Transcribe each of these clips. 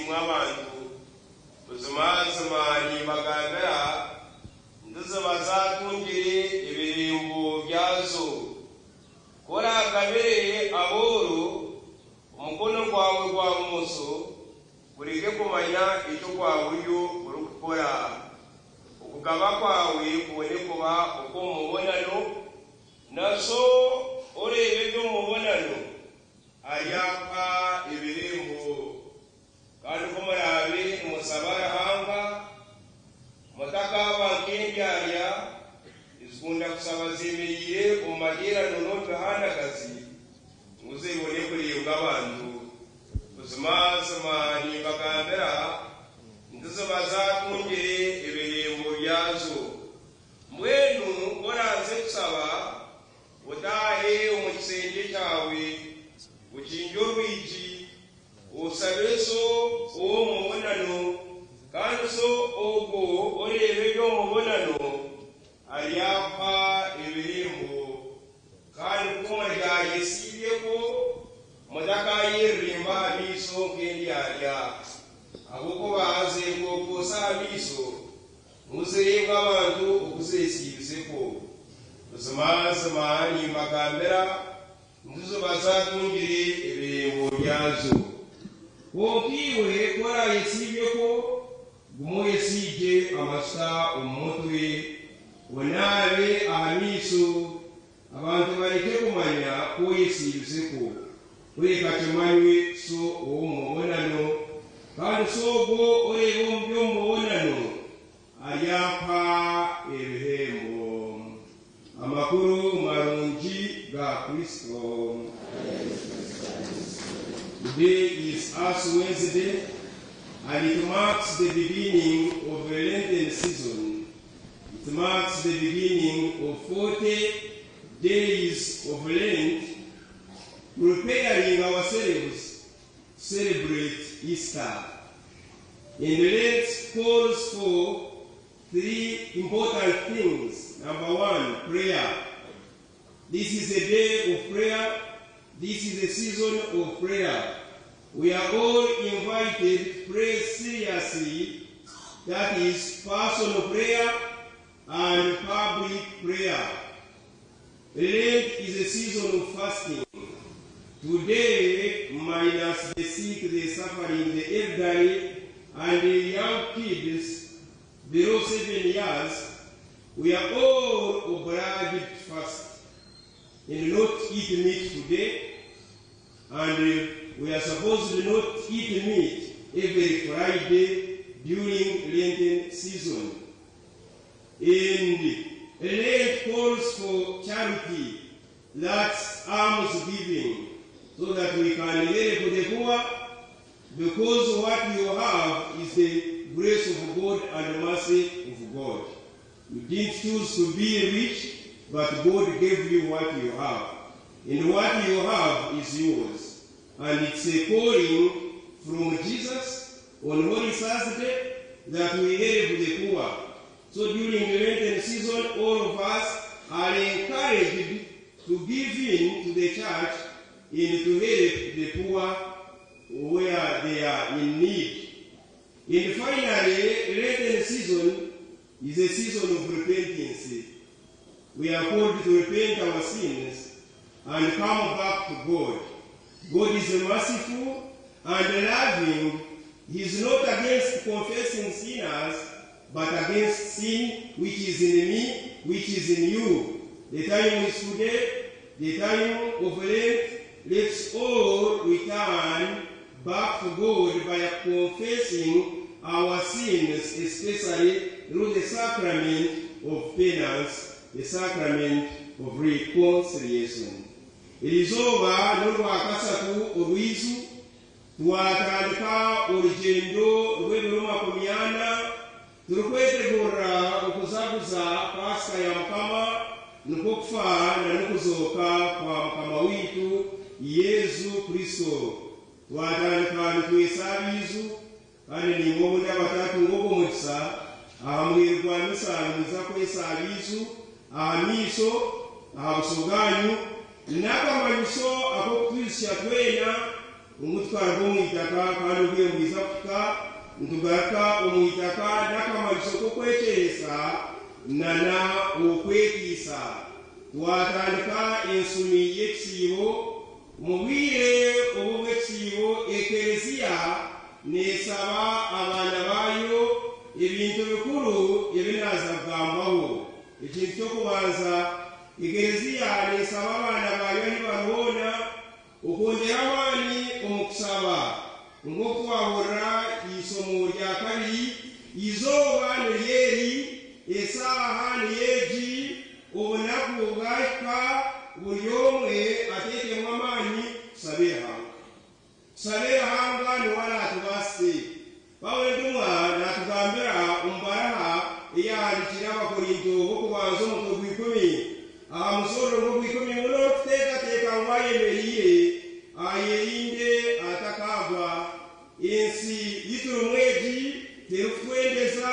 mw'abantu uzimazima nibagambira ndizo bazatungire ibirimbo byazo kora kabere aboro umukono kwawe kwa muso kurige kumanya icyo kwawe yo urukora ukugaba kwawe kubone kuba uko mubonano naso orebe byo mubonano ayapa ibirimbo kandi kumarabe musabara hanga mutaka bakenjya izikunda kusaba zimiriye umagira nono handakazi uzibone kuri y'abantu uzimazima nibagambira ndizo bazatungire ibihembo byazo mwenu boranze kusaba utahe umukisenge cyawe ukinjo rwiji usabeso uwo mubonano kandi so ubwo orebe byo mubonano ayapa ibihembo kandi kumurya yesiye ko mudaka yirimba biso kendi arya abuko baze ko kosa biso muzirenga abantu ukuzesibiseko uzimazima nibagambira ndizo bazatungire ibihembo byazo wokiwe kora yesibye ko gumoye sije amasa umutwe wonabe ahamiso abantu bareke kumanya ko yesibiseko kureka kimanywe so uwo mubonano kandi so go orebo byo mubonano ayapa ibihembo amakuru marungi ga Kristo. Today is Ash Wednesday and it marks the beginning of a Lenten season. It marks the beginning of 40 days of Lent, preparing ourselves to celebrate Easter. And Lent calls for 3 important things. Number 1, prayer. This is a day of prayer. This is a season of prayer. We are all invited to pray seriously. That is personal prayer and public prayer. Lent is a season of fasting. Today, minus the sick, the suffering, the elderly, and the young kids below 7 years, we are all obliged to fast and not eat meat today, and we are supposed to not eat meat every Friday during Lenten season. And Lent calls for charity, that's alms giving, so that we can help the poor, because what you have is the grace of God and mercy of God. You didn't choose to be rich, but God gave you what you have. And what you have is yours. And it's a calling from Jesus on Holy Thursday that we help the poor. So during the Lenten season, all of us are encouraged to give in to the church and to help the poor where they are in need. And finally, Lenten season is a season of repentance. We are called to repent our sins and come back to God. God is merciful and loving. He is not against confessing sinners, but against sin which is in me, which is in you. The time is today, the time of Lent. Let's all return back to God by confessing our sins, especially through the sacrament of penance, the sacrament of reconciliation. It is over n'olwakasatu olwizu twatandika olugendo lw'ebiruma ku myana tulukwetegurra okuzaguza Pasika ya Mukama n'okufa na n'okuzooka kwa Mukama witu Yesu Kristo. Twatandika n'etwesaabiizu kandi n'ing'obundi abatatu ng'obw'omukisa ahamwirwa misaaliza kwesaabiizu ahamiiso ahabusoganyu n'akamanyiso ak'okukristo twena umutwaro gw'omwitaka kandi ubwiyongeza kuka ntugaruka omwitaka n'akamaliso k'okwekyesa nana okwetiisa. Twatandika ensumi y'ekisiibo mu bwire obw'ekisiibo ekereziya neesaba abaana baayo ebintu bikulu ebinaaza kugambaho. Ekintu ky'okubanza, ekereziya neesaba abaana baayo nibaroona okwongera amaani omu kusaba ng'okwahurira isomo rya kabiri izooba niryeri esaaha niyeegi obunaku bwahika buli omwe ateekemu amaani tusabire Ruhanga. Tusabire Ruhanga niwala atubaase. Pawulo ntumwa natugambira omu baraha eyahandikira Abakorinto b'okubanza omutwe gw'ikumi aha musolo gw'ikumi muno tuteekateeka ngu ayemereire ayerinde atakaagwa. Ensi yiturumu egi terikutwendeza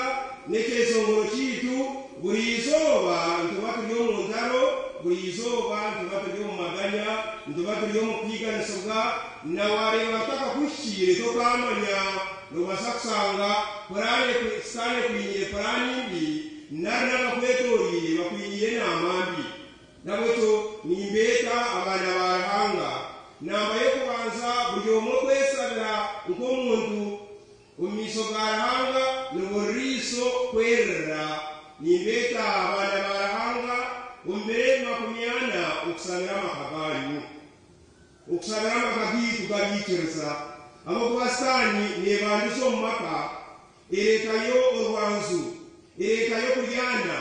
n'ekyesongoro kiitu. Buli izooba ntuba turi omu ntaro, buli izooba ntuba turi omu maganya, ntuba turi omu kwiganisibwa. Nawareeba takakuhikire tokamanya nobasa kusanga purani sitani ekwinyire purani mbi nari n'abakwetooriire bakwinyire n'amambi. Nabwekyo nimbeeta abaana ba Ruhanga namba y'okubanza buli omwe kwesabira nk'omuntu omu maiso ga Ruhanga niburi riiso kwererera. Nimbeeta abaana ba Ruhanga omu mirembe 40 okusabira amaka ganyu, okusabira amaka gaitu gabiikiriza. Abakuba sitani neebandisa omu maka ereetayo orwanzu, ereetayo kuryana,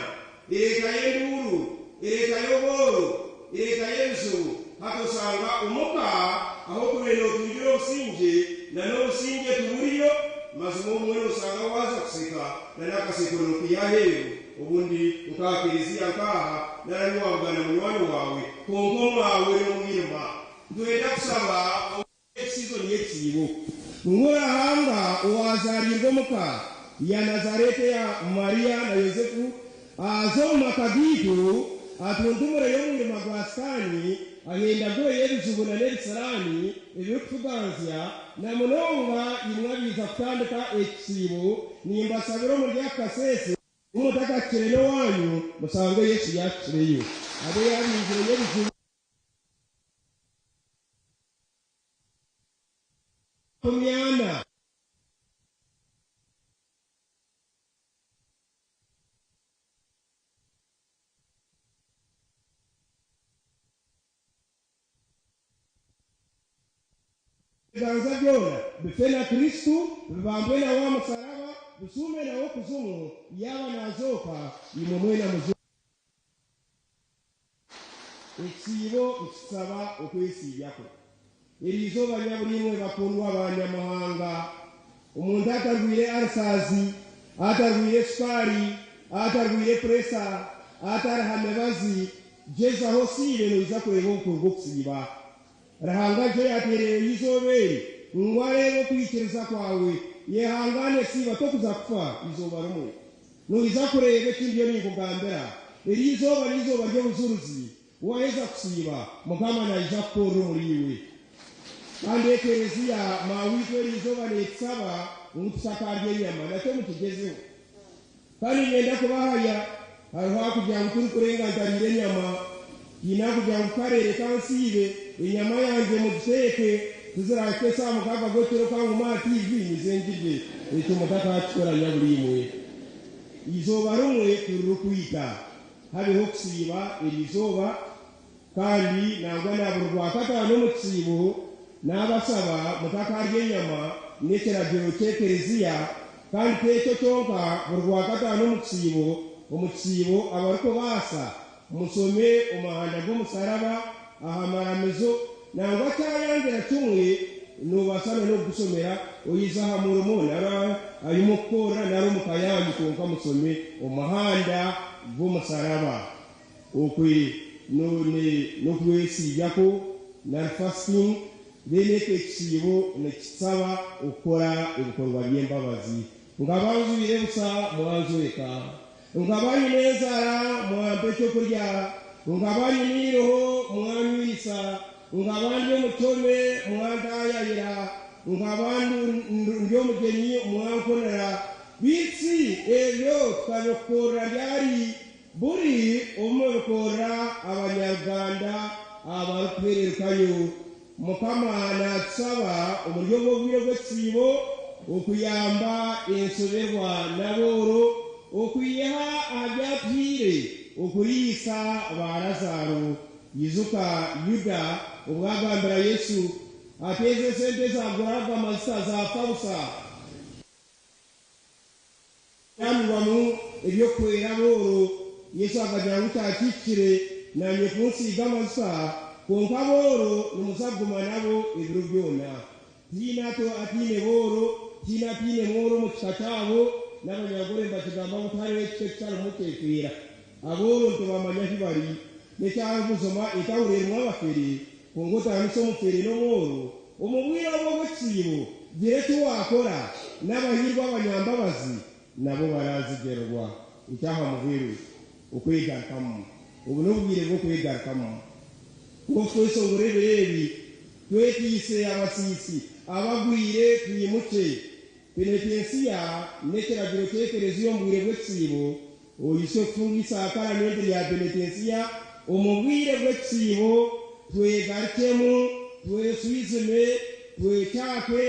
ereetayo enduuru, ereetayo obworo, ereetayo ebizibu. Hati osanga omuka aho kubeera otungira obusinge na n'obusinge tuburiyo mazima omwe osanga waza kuseka na n'akaseko n'okuyaayo obundi nkakereziya nkaaha nalaliwagana munywani waawe konka omwawe n'omwirima. Ntwenda kusaba ekisizoni y'ekisiibo Ruhanga owazaalirwa omuka ya Nazareti ya Mariya na Yosefu aze omu maka gaitu atuntumure y'omwirima gwa sitani agenda goya ebizibu na n'ebisalaani ebyokutuganzya na munonga imwabiza kutandika ekisiibo. Nimbasabira omuri akaseese umutakakire n'owanyu musange Yesu yakireyo abe yabinjire y'ebizibu kumyana. Biganza byona bife na Kristu, bibambwe na wa musaraba, bisume na wo kuzimu yaba nazooka imwe mwena muzimu. Ekisiibo nkisaba okwesiibyako. Eri izooba lya buli imwe bakundwa abanyamahanga. Omuntu atarwire alisazi, atarwire sukaari, atarwire puresa, ataraha mibazi, gezaho siire noiza kureba obukulu bw'okusiiba. Ruhanga nje yatereye izooba eri ngu areebe okwikiriza kwawe yehangane siiba tokuza kufa izooba rimwe. Noiza kureeba ekindi byo ninkugambira eri izooba n'izooba ry'obujulizi waheza kusiiba Mukama naiza kukorra omuri iwe. Kandi ekereziya mawiitu eri izooba neetusaba ngu tusakarye enyama nakyo mukigezeho. Kandi ngenda kubahaya hariho akugira ngu turi kurenga ntarire enyama yina kugira ngu karere kansiibe enyama yange mugiteeke tuzirake saa mukaaga gw'ekiro kangu ma TV nizengirye ekyo mutakakikola buli imwe. Izooba rimwe turirukwita habeho okusiiba eri izooba kandi nangwa na buri Rwakataano mu kisiibo n'abasaba mutakarya enyama n'ekiragiro ky'ekereziya. Kandi tekyo kyonka buri Rwakataano omu kisiibo abarikubaasa musome omahanda g'omusaraba aha maramizo nangwa kyayangira kimwe nobasana n'okugusomera oyiza aha murumo nara arimu okukoora nari omu kayanju konka musome omahanda g'omusaraba okwe n'okwesiibyako na fasting. Then ekisiibo nekisaba okukora ebikorwa by'embabazi. Nga banzuire busa mwanzweka, nga balina enzala mwampa ekyokulya, nga balina iroho mwanywisa, ngabandi omuchome mwantayayira ngabandi ndyomugeni mwankonera bitsi ebyo tukabikora ryari buri omubikora abanyarwanda abarukwerekayo mukama natusaba omuryo bw'obwire bw'ekiibo okuyamba ensoberwa n'aboro okuyiha abyatwire okuriisa ba Lazaro yizuka Yuda obwagambira Yesu ateze sente zaguraga amasita zafa busa yamuwamu ebyokwera boro Yesu akagira gutakikire nanye kunsiga amasita konka boro nimusaguma nabo ebiro byona tinato atine boro tine moro mu kika kyabo n'abanyagore mbakigamba butari w'ekike kitalo muteekera aboro ntibamanya kibali nekyagusoma etawuliremu abafere kungotandisa omufere n'omworo omubwire obw'ekiibo gire tiwakora n'abahirwa abanyambabazi nabo barazigerwa ekyaha mubiru okwegarukamu obu n'obwire bw'okwegarukamu ng'okwesa oburebere ebi twetiise abasiisi abagwire tuyimuke penetensiya n'ekiragiro kyekereziyo omubwire bw'ekiibo oyise okufungisa akalamenti lya penetensiya omubwire bw'ekiibo twegarukemu tweswizime twekyake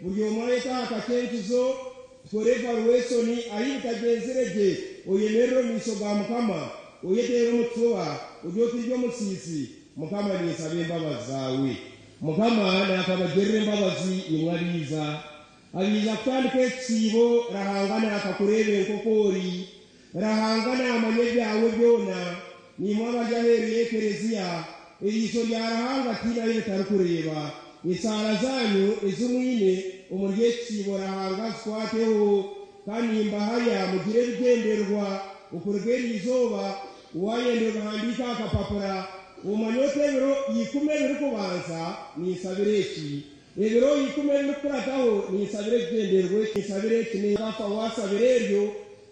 buli omu aleeta akakenkizo tukore evaluwesoni ayi bitagenzere gye oyemerera omumiiso ga Mukama oyeteera omutuba ojja otirya omusiisi Mukama ninsaba embabazi zaawe Mukama naakabagerera embabazi imwabiiza abiiza kutandika ekisiibo rahangana akakureeba enkokoori rahangana amanye byawe byona nimwe abajaheeru y'ekereziya eriiso lya rahanga tiinayo bitarukureeba esaala zanyu ezimwine omuri ekisiibo rahanga zikwateho kandi mbahaya mugire ebigenderwa okuruga erizooba wayenda ogahandika akapapura omanye oti ebiro 10 ebirikubanza ninsabira eki ebiro 10 ebirikurataho ninsabira ekigenderwa ninsabira eki ninkafa wasabira eryo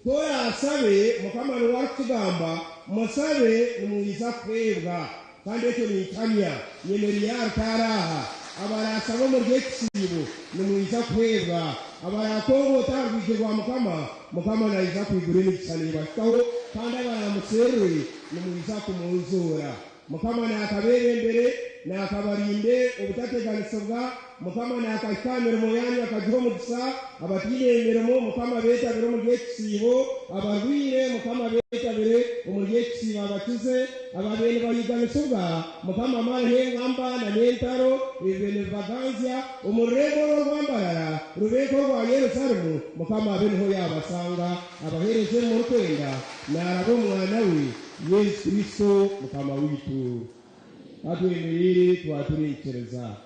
toyasabe Mukama niwarukigamba musabe nimwiza kwebwa kandi ekyo ninkanya nyemerera arutaraaha abarasaba omuri ekisiibo nimwiza kwebwa abarakongoota arwije rwa Mukama naiza kwigura emikisa nebashitaho kandi abaramuserere nimwiza kumunzoora Mukama naakabeera embere naakabarinde obutateganisibwa Mukama naakashikaamira mu yanyu akagiha omukisa abatiine emirimo Mukama beetabire omuri ekisiibo abarwire Mukama beetabire omuri ekisiibo abakize ababeene bayiganisibwa Mukama amaani engamba na n'entaro ebibeene bibaganzya omu rurembo rw'orwambarara rubeeko rwa Yerusalemu Mukama abe niho yabasanga abaheereze mu rukwenda naaraba omwana we Yesu Kristo Mukama wiitu atwemerere twatureekereza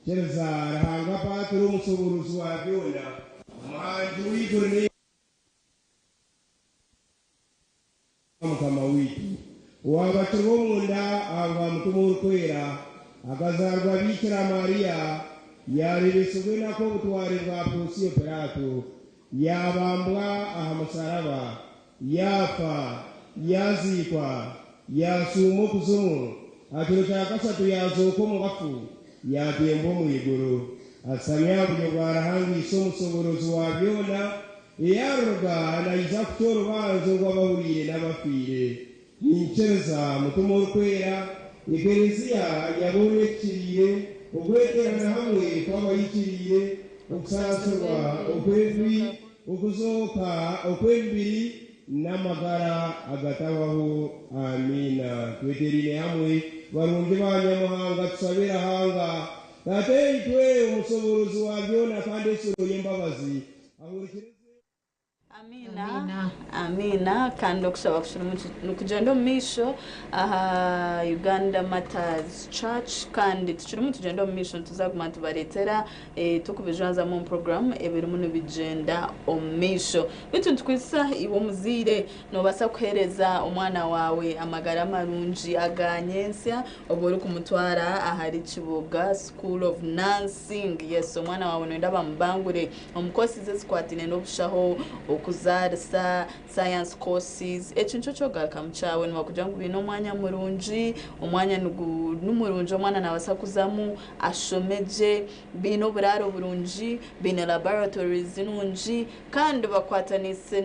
kereza rahanga patro omusoboruzi wa byona omuhangi w'iguru Mukama wiitu ow'abakiri b'omunda aba mutume orukwera agazaarwa Bikira Mariya yarebesebwe nako obutware bwa Ponsiyo Piraato yabambwa aha musaraba yafa yaziikwa yasuuma okuzimu akiro kya kasatu yazooka omu bafu yatemba omu iguru asamya bulyo bwarahangiisa omusoborozi wa byona eyaruga nayiza kutya orubanza rw'abahuriire n'abafiire ninkyereza mutume orukwera ekereziya yaboona ekiriire okweterana hamwe kw'abayikiriire okusaasirwa okw'ebibi okuzooka okw'emibiri n'amagara agatabaho amiina tweterine hamwe barungi ba Nyamuhanga tusabe rahanga ate itwe omusoborozi wa byona kandi esuro y'embabazi ahurikirize Amina kandi okusaba kusura nukugenda omumisho aha Uganda Matters Church kandi tukirimu tugenda omumisho tuzaguma tubaretera tukubijwaza mu program ebirimu nibigenda omumisho bitu tukwisa iwo muzire nobasa kuhereza omwana wawe amagara marungi aganyensya obori kumutwara ahari Kibuga School of Nursing yes omwana wawe nenda bambangure omukosi zezikwatine n'obushaho okuzarisa science courses ekintu kyo garuka mukyawe nibakugira ngu bino omwanya murungi omwanya n'umurungi omwana nabasa kuzamu ashomeje bino oburaro burungi bino laboratories nungi kandi bakwatanise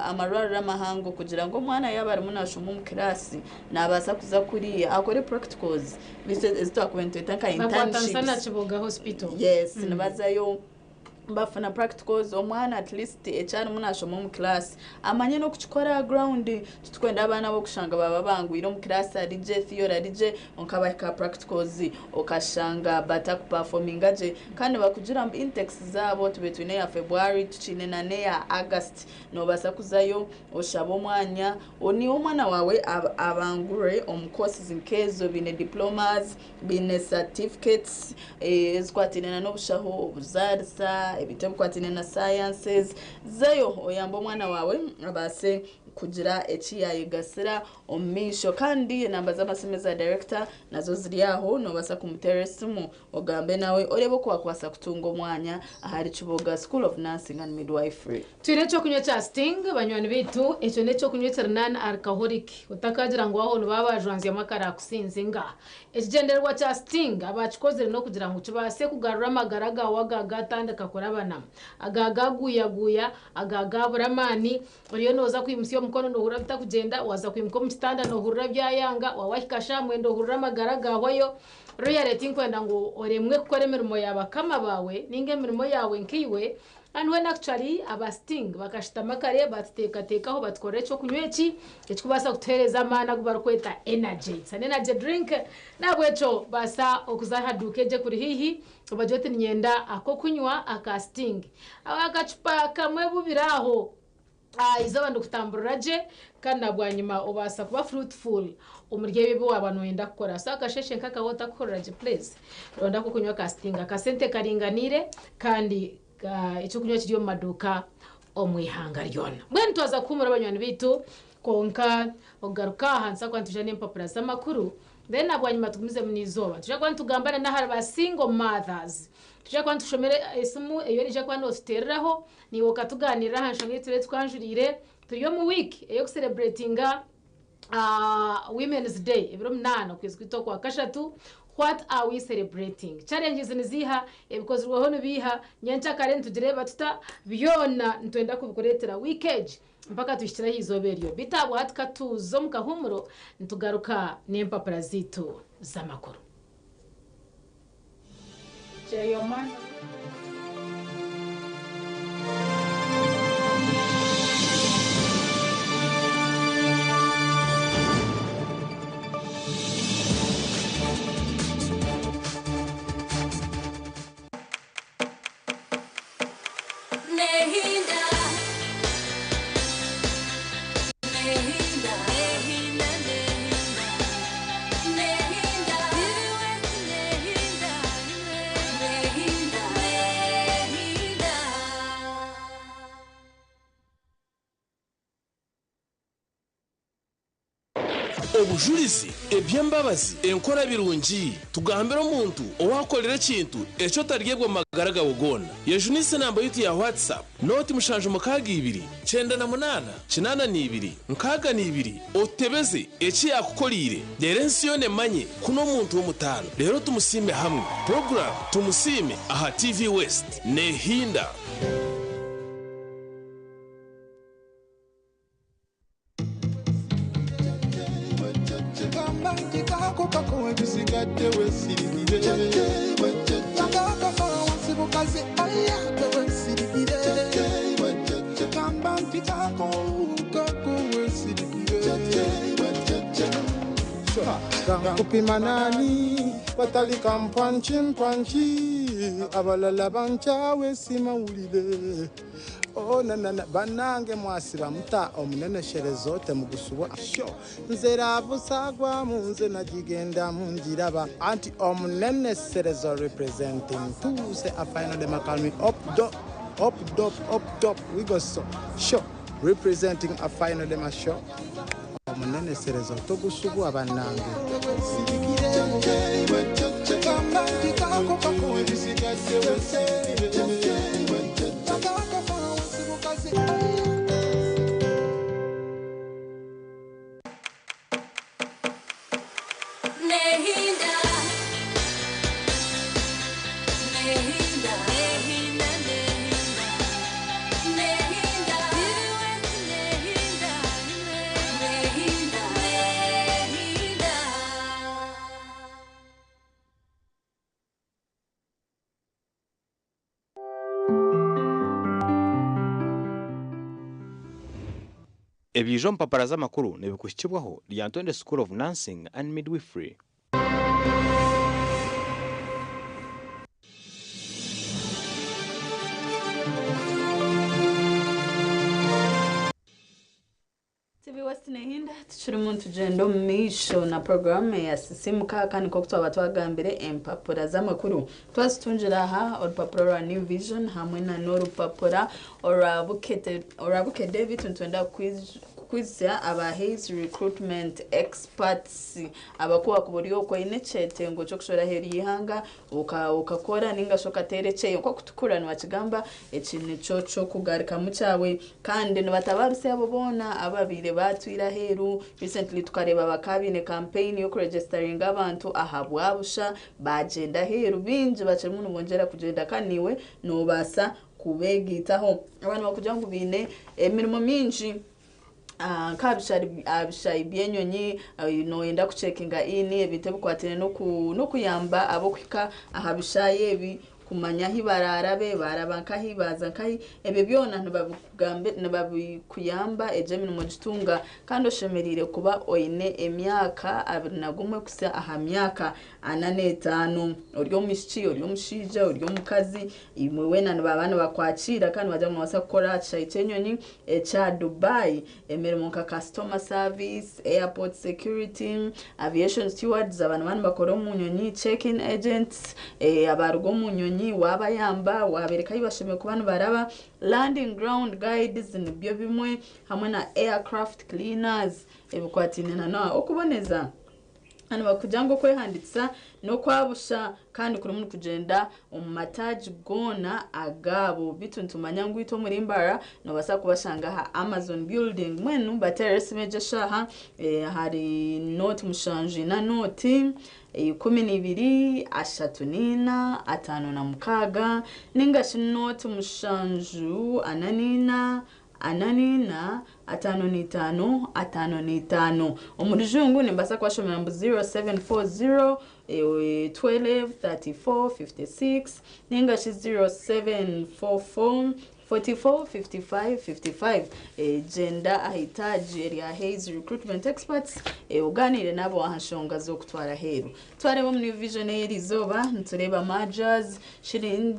amarwariro amahango kugira ngo omwana yaba arimu nashoma omu kirasi nabasa kuza kuriya akore practicals ezitwakwentweta nka internships yes nibazayo bafuna practicals omwana at least ekyarimu nashoma omu class amanye n'okukikora ground tutukwenda abaana b'okushanga baba bangwire omu class arije theory arije onkabahika practicals okashanga batakuperforminga gye kandi bakugira mbu intakes zaabo tube twine ya February tukine na neya August nobasa kuzayo oshaba omwanya oni omwana wawe abangure omu courses nkezo bine diplomas bine certificates ezikwatine n'obushaho obuzarisa ebitabo kwatine na sciences zayo oyamba omwana wawe abase kugira ekiyayegasira omisho kandi namba z'amasemeza director nazo ziri aho nobasa kumuteresimu ogambe nawe orebo kwakwasa kutunga omwanya ahari Kiboga School of Nursing and Midwifery. Twine cyo kunywa cha Sting banywani bitu echo necho kunywa ternan alcoholic utakagira ngo aho baba bajanze amakara kusinzinga ekigenderwa cha Sting abachikozere no kugira ngo kibase kugarura amagaraga wagaga tandika korabana agagaguyaguya agagaburamani uriyo noza kwimusiyo mukono no hura bitakugenda waza kwimuko mu kitanda no hura byayanga wawahikasha mwendo hura amagaraga wayo roya rating kwenda ngo oremwe kukora emirimo yabakama bawe ninge emirimo yawe nkiwe and when actually abasting bakashitama kare bateka batkore cyo kunywa ekikubasa kutereza amana kubarukweta energy sane energy drink nabwecho basa okuzahadukeje kuri hihi bajote nyenda ako kunywa akasting akacupa kamwe bubiraho izo bandu kutamburiraje kandi nabwanyuma obasa kuba fruitful umurye bibo abantu wenda gukora saka sheshe nkaka wota koraje please ronda ko kunywa casting akasente karinganire kandi icyo kunywa kiri mu maduka omwihanga ryona bwen twaza kumura abanywana bitu konka ogaruka hansa kwantuje n'impapuro z'amakuru then nabwanyuma tugumize munizoba tuje kwantu tugambana n'ahari ba single mothers tuje kwantu tushomere isimu eyo nije kwano ostereraho ni okatuganira hanshange ture twanjurire turiyo mu week eyo celebratinga Women's Day ibiro 8 kwizwito kwa kashatu. What are we celebrating? Challenges niziha because weho nubiha nyancha kare tugireba tuta byona ntwenda kubikoretera weekage mpaka tushitira hizoberyo bitabo hatka tuzo mukahumuro ntugaruka n'empapura zitu z'amakuru. Cheyoman obujurizi ebyembabazi enkora birungi tugambira omuntu owakolera ekintu ekyo taryebwa magaraga bugona yejunise namba yuti ya WhatsApp noti mushanje mukaga 2 98 82 nkaga 2 otebeze eki yakukolire lero nsiyone manye kuno muntu w'omutano lero tumusime hamwe program tumusime aha TV West nehinda. Kupimanani watalika mpanchi abalala banchawe simawulile oh na banange mwasira muta omunenesherezote mugusubo sho nzera busagwa munze najigenda munjiraba anti omunenesherezo representing tuse a final de makalmi up top we go so sho representing a final de masho omunenesherezo togusubo abanange Ebijo mpapara z'amakuru nebikushyikibwaho rya Antonde School of Nursing and Midwifery. TV West nehinda tuchiri muntu jendo misho na programme ya sisimuka kandi ko twaba twagambire empapura z'amakuru twasitunjira ha urupapuro rwa New Vision hamwe na n'urupapura orabuke David ntwenda kwizya aba Hayes recruitment experts abakuwa kuburiyo ko inechete ngo cyo kushora heri yihanga ukakora ninga shoka terekeye ko kutukurana wakigamba ekintu cyo kugarika mu cyawe kandi nibatabaruse abo bona ababire batwira heru recently tukareba bakabine campaign yo registering abantu ahabwabusha bagenda heru binje bacemu nubongera kugenda kaniwe nobasa kubegitaho abantu bakujya ngo bine emirimo minji kabishari byenyonyi enda kucekinga ini ebite bukwatene no kuyamba abo kwika ahabishaye ebi kumanya hibararabe barabanka hibaza nkai ebe byona nababikuyamba ejemino mu gitunga kandi oshemerire kuba oine emyaka abinagumwe kusa aha myaka 45 uryo mushiki uryo mushija uryo mukazi imwe wena nabana bakwakira kandi bajya mu wasa gukora cyaitenyonyi cha Dubai emirimo nka customer service airport security aviation stewards abantu bakora mu nyonyi check-in agents abarugo mu nyonyi waba yamba wabereka yibashime ku bantu baraba landing ground guides nibyo bimwe hamwe na aircraft cleaners ebukwatinena na okuboneza hano bakujyango kwehanditsa no kwabusha kandi kuri mu kugenda umataji gona agabo bituntumanya ngwito muri Mbara no basa kubashanga ha Amazon building mwenu bateresi meje shaha hari note mushanje na note 12 ashatunina atano na mukaga ningashi note mushanju ananina atano ni tano omurujungu nimbasa kwashomera mbu 0740 12 34 56 ningashi 0744 44 55 55 gender ahitaji area Hayes recruitment experts uganire nabo ahashonga zo kutwara heru twareba mu New Vision erizoba ntureba majors shilling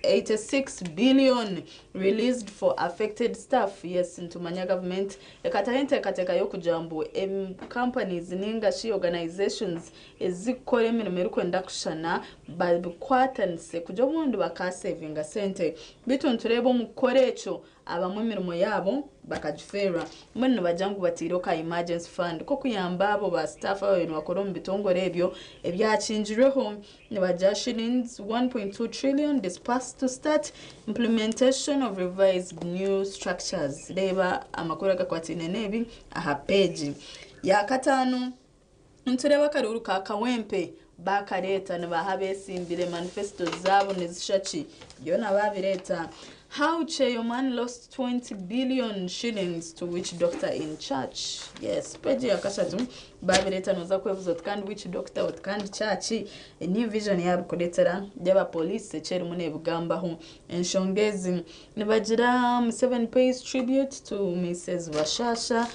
86 billion released for affected staff. Yes, ntumanya government ekatahente kateka yo kujambo companies ninga shi organizations ezikore emirimo erikwenda kushana babikwatanise kujo mundu bakasavinga sente bitu ntureba mukorecho abamwe emirimo yabo bakajifera mbona bajangu batiroka emergency fund ko kuyamba abo ba staff abo bakora mu bitongore ebyo ebyachinjireho nibaja shillings 1.2 trillion dispersed to start implementation of revised new structures. Reba amakuru gakwatine nebi aha page ya katano ntureba karuru ka Kawempe bakareta nibahabesimbire manifesto zabo nezishachi yo nababireta. How Chairman lost 20 billion shillings to which doctor in church? Yes, page ya kashatu babireta noza kwevuza kandi which doctor what kandi church a New Vision yabo kodetera yaba police cheri mune bugambaho enshongezi nibagira 7 pays tribute to Mrs. Bashasha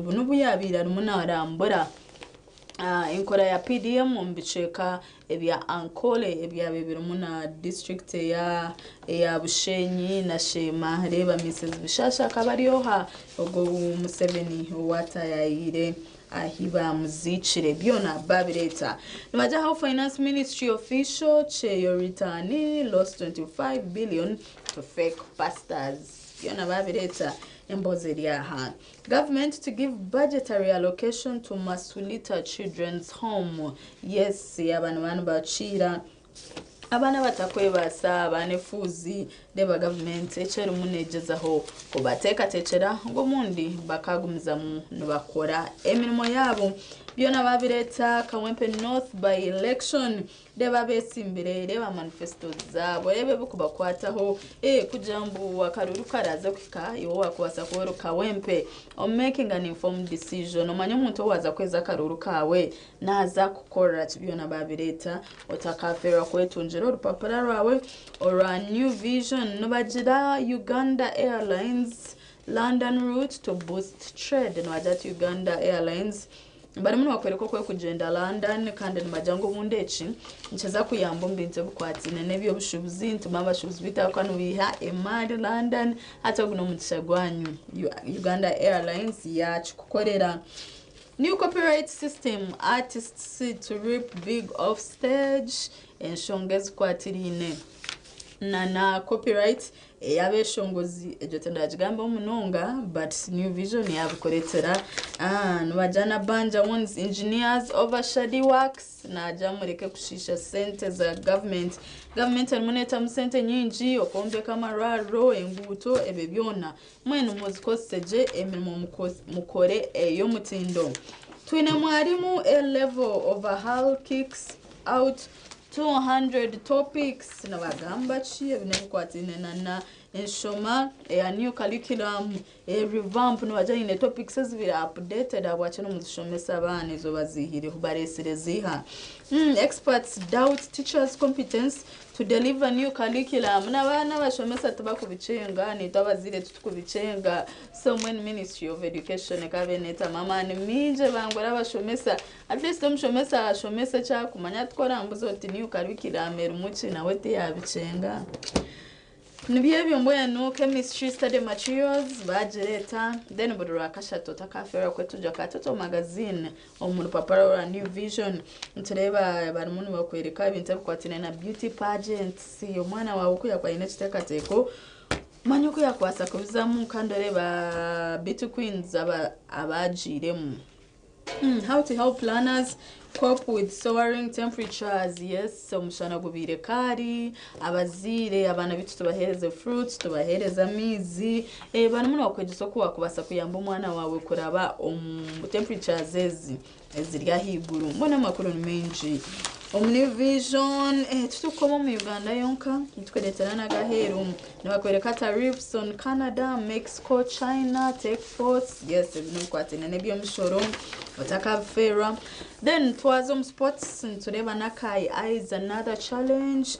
bunubu yabira munarambura inkora ya PDM mbiceka ebya Ankole ebya bibiri muna district ya Bushenyi na Shema. Reba Mrs. Bishasha kabariyoha ogo Museveni wata yaire ahiba muzicire byona babireta nibaja how finance ministry official cheyo return lost 25 billion to fake pastors byona babireta embozeria ha government to give budgetary allocation to Masulita Children's Home. Yes, abantu bacira abana batakwebasa abanefuzi deba government echere munejezaho kubateka techera ngo mundi bakagumiza mu bakora emirimo yabo byona babireta Kawempe North by election deba besimbire reba manifesto zabo ebe bukubakwataho kujambu wakaruru karaza kwika iwo wakwasa kwero Kawempe on making an informed decision omanya umuntu waza kweza karuru kawe naza kukora byona babireta otakafera kwetunjira urupapura rwawe or a New Vision. Nobagira Uganda Airlines London route to boost trade nwajati Uganda Airlines bari muno bakwereka ko kugenda London kandi nimajango mundeki ncheza kuyamba mbinze bukwatine nebyo bushubuzi ntuma abashubuzi bitakwana biha emari London hata guno mutisha gwanyu Uganda Airlines yacu kukorera new copyright system artists to reap big off stage enshongezi kwatirine na copyright yabeshongozi ejo tendajigamba omunonga but new vision yabukoretera nubajana banja ones engineers overshady works na jamureke kushisha sente za government almuneta musente nyingi okombeka amararo enguto ebe byona mwene muzikoseje emirimo mukore eyo mutindo twine mwarimu a level overhaul kicks out 200 topics na bagamba chi ebinekukwatine na enshoma a new curriculum a revamp no bajanye topics ezibira updated abwache no muzishomesa abana izo bazihire kubaresere ziha experts doubt teachers competence to deliver new curriculum na bana bashomesa tubakubicenga ni tabazire tutukubicenga someone ministry of education kabeneta mama ni minje bangora bashomesa at least umshomesa ashomesa cha kumanya twara mbuzo ati new curriculum erumuchi nawe te yabicenga nibiye byomboya no chemistry study materials bajereta then bodora kashato takafera kwetu jakatoto magazine omuntu papara new vision ntureba bari muntu bakwereka ibintu kwatina na beauty pageants yo mwana wawe kuya kwa ine kitekateko manyuko yakwasa kubizamu kandoreba beauty queens abajiremu how to help planners cope with soaring temperatures. Yes, mushana gubire kari abazire abana bitu tubahereze fruits tubahereza mizi bana muno bakwejeso kuba kubasa kuyamba umwana wawe kuraba temperatures ezirya higuru mbona makuru menji Omni Vision tutukoma mu Uganda yonka tukweretana na gaheru nibakwereka tariffs on Canada, Mexico, China, take force. Yes, binukwatene nebyo mshoro wataka fera. Then twazom sports tureba nakai is another challenge.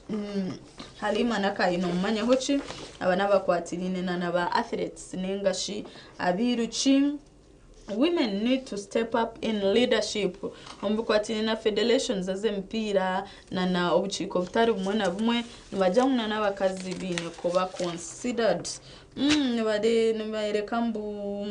Halima nakai no manya hochi abana bakwatirine naba athletes nengashi abiruchi. Women need to step up in leadership. Ombukwatine na federations azempira na obuchiko butari bumwe bumwe nibajamuna n'abakazi bine kuba considered. Nibareka mbu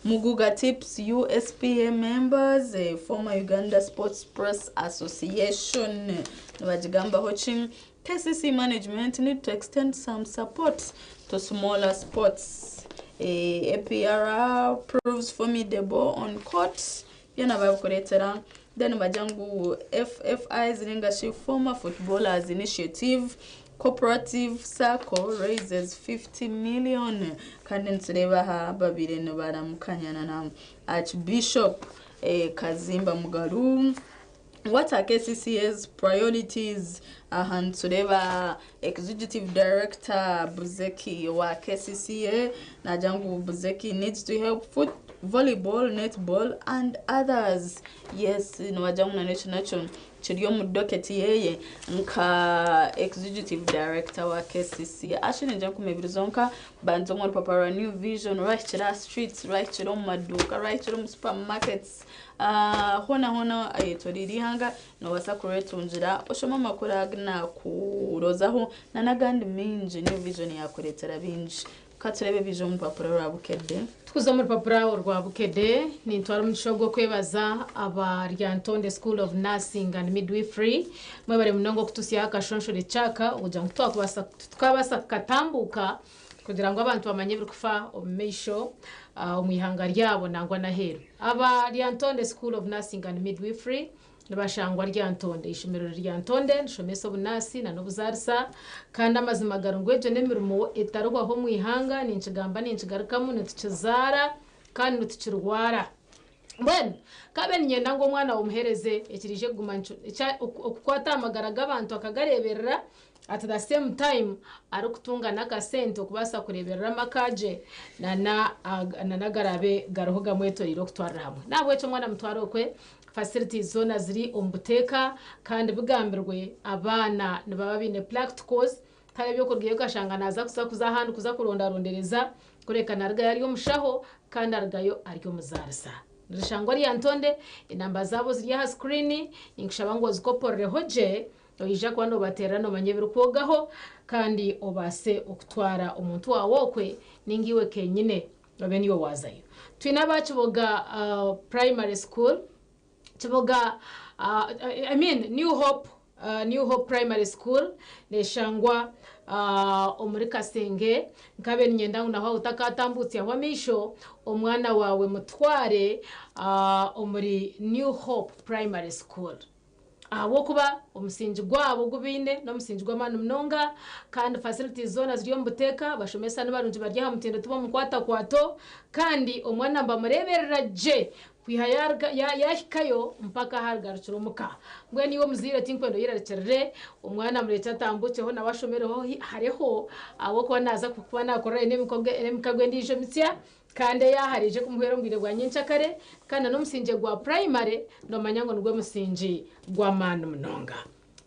Muguga tips USPA members, former Uganda Sports Press Association nibajigamba hoching KCC management need to extend some support to smaller sports. APR proves formidable on court. Yana babukoretera. Then bajangu FFI's Ringashi former footballers initiative cooperative circle raises 50 million. Kandi ntureba ha babire no baramukanyana na Archbishop Kazimba Mugaru. What are KCCA's priorities? Tureba Executive Director Buzeki wa KCCA Najangu Buzeki needs to help foot volleyball, netball and others. Yes, Najangu na national chiriyo mudoketi yeye nka Executive Director wa KCCA ashine njangu mebirizonka banzongo papara New Vision right chira streets right chiro maduka right chiro supermarkets hona ayetoriri hanga no wasakuretu njira oshoma makuru agna kurozaho nanagandi minji New Vision yakuretera binji katurebe vision papura rwabukede tukuza muri papura rwabukede ni ntwara mushogo kwebaza aba Ryantonde School of Nursing and Midwifery mwebare munongo kutusiya akashonshore chaka uja tukabasa katambuka kugira ngo abantu bamanye bikufa omisho umihanga ryabo nangwa na heru aba Ryantonde School of Nursing and Midwifery nibashangwa Ryantonde ishimiro Ryantonde nshomesa bunasi na nobuzarisa kandi amazima garungweje nemirimo etarwa ho mwihanga ninchigamba ninchigarukamu nituchizara kandi nituchirwara When kaben nyenda ngo mwana umuhereze ekirije gumancho okukwata amagaraga abantu akagareberera at the same time ari kutunga nakasente okubasa kureberera makaje nanagarabe garohoga mwetoriro kutwara hamwe nabwe cyo mwana mutwaro kwe facilities zona ziri ombuteka kandi bugambirwe abana nibaba bine practicals kare byo kurgiye kashanga naza kuza handi kuza kurondarondereza kurekana arga yari omushaho kandi argayo ari omuzarisa rishangwa ari Antonde inamba zabo ziri ha screen inkishaba ngo zikoporeho je oyija kwano baterano manyebiru kwogaho kandi obase okutwara omuntu wawokwe ningiwe kenyine babeniyo wazayo twina bachiboga primary school chiboga I mean New Hope Primary School neshangwa omuri Kasenge nkabe nyenda naho utakatambutse aho misho omwana wawe mutware omuri New Hope Primary School wokuba omusinji gwabo gubine no musinji gw'amanu mnonga kandi facilities zona ziriyo mbuteka bashomesa n'abarunji barya hamutendo tuba mukwata kwato kandi omwana mbamureberera je kwihayarga yahikayo mpaka hargarukira umuka mbwe niwo muzire tinkwendo yirarekerere omwana mureta tambuceho nabashomereho hareho abo ko naza kuba nakora nemikagwe ndije mitsya kandi yaharije kumuhero mbwire gwa nyincakare kandi no musinje gwa primary no manyango nugwe musinji gwa manu mnonga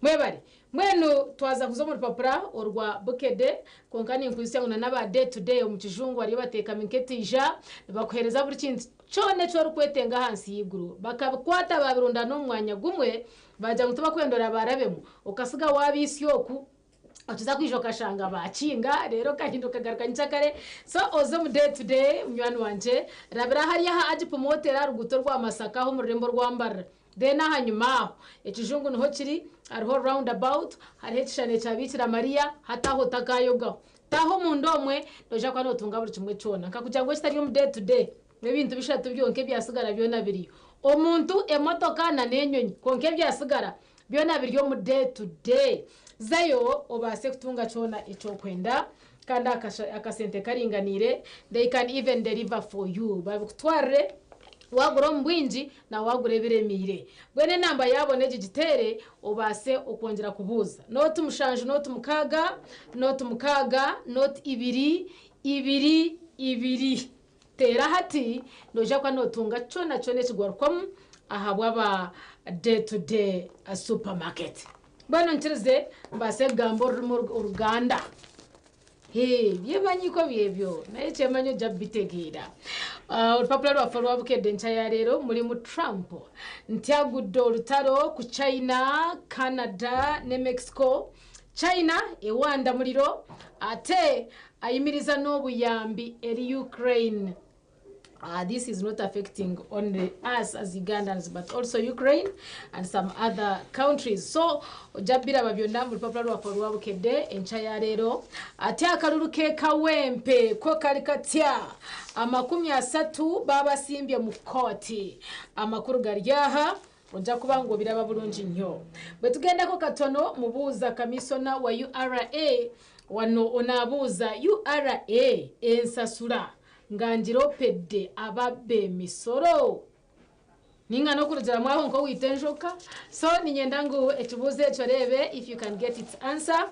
mwebari mwenu twaza kuzo muri papura orwa bukede konkani nkwise ngo naba day to day omukijungu ari bateka minketija bakuhereza buri kintu chone cyo rukwetenga hansi y'iguru bakakwata babirunda no mwanya gumwe baje ngutuba kwendora barabemu ukasiga wabisyoku atuza kwijoka shanga bacinga rero kahinduka garuka ncakare so ozo mu day to day umwana wanje rabira hariya ha aje pomotera ruguto rwa masaka ho mu rembo rwambara then hanyuma ekijungu niho kiri ariho roundabout hariho ekishane cya Bikira Maria hataho takayoga taho mu ndomwe doja kwa notunga buri kimwe cyona nkakugira ngo kitari mu day to day nebintu bishatu byonke byasigara byona biri omuntu emotoka na nenyonyi konke byasigara byona biri mu day to day zayo obase kutunga cyona ico kwenda kandi akasente karinganire they can even deliver for you babikutware wagura mbwinji na wagure biremire bwene namba yabone gigitere obase okongera kubuza not mushanje not mukaga not ibiri tera hati noja kwa notunga chona chone kigwarkom ahabwa ba day to day supermarket bano nchirize mbase gambo mu Uganda byemanyiko byebyo naye cyemanyo jabitegira urupapuro rwafarwa bukede nchaya rero muri mu Trump ntyagudo rutaro ku China Canada ne Mexico China ewanda muliro ate ayimiriza n'obuyambi eri Ukraine. This is not affecting only us as Ugandans but also Ukraine and some other countries. So jabira babyonda mu rupapuro rwafarwa bukede enchaya rero ate akalulu ke kawempe ko kali katya amakumi 3 baba simbye mu koti amakuru garyaha onja kuba ngo biraba bulungi nnyo bwe tugenda ko katono mubuza kamisona wa URA wano onabuza URA ensasula nganjiro pedde ababbe misoro ninga no kurujira mwaho nko witenjoka so ninyenda ngo ekibuze cyo rebe if you can get its answer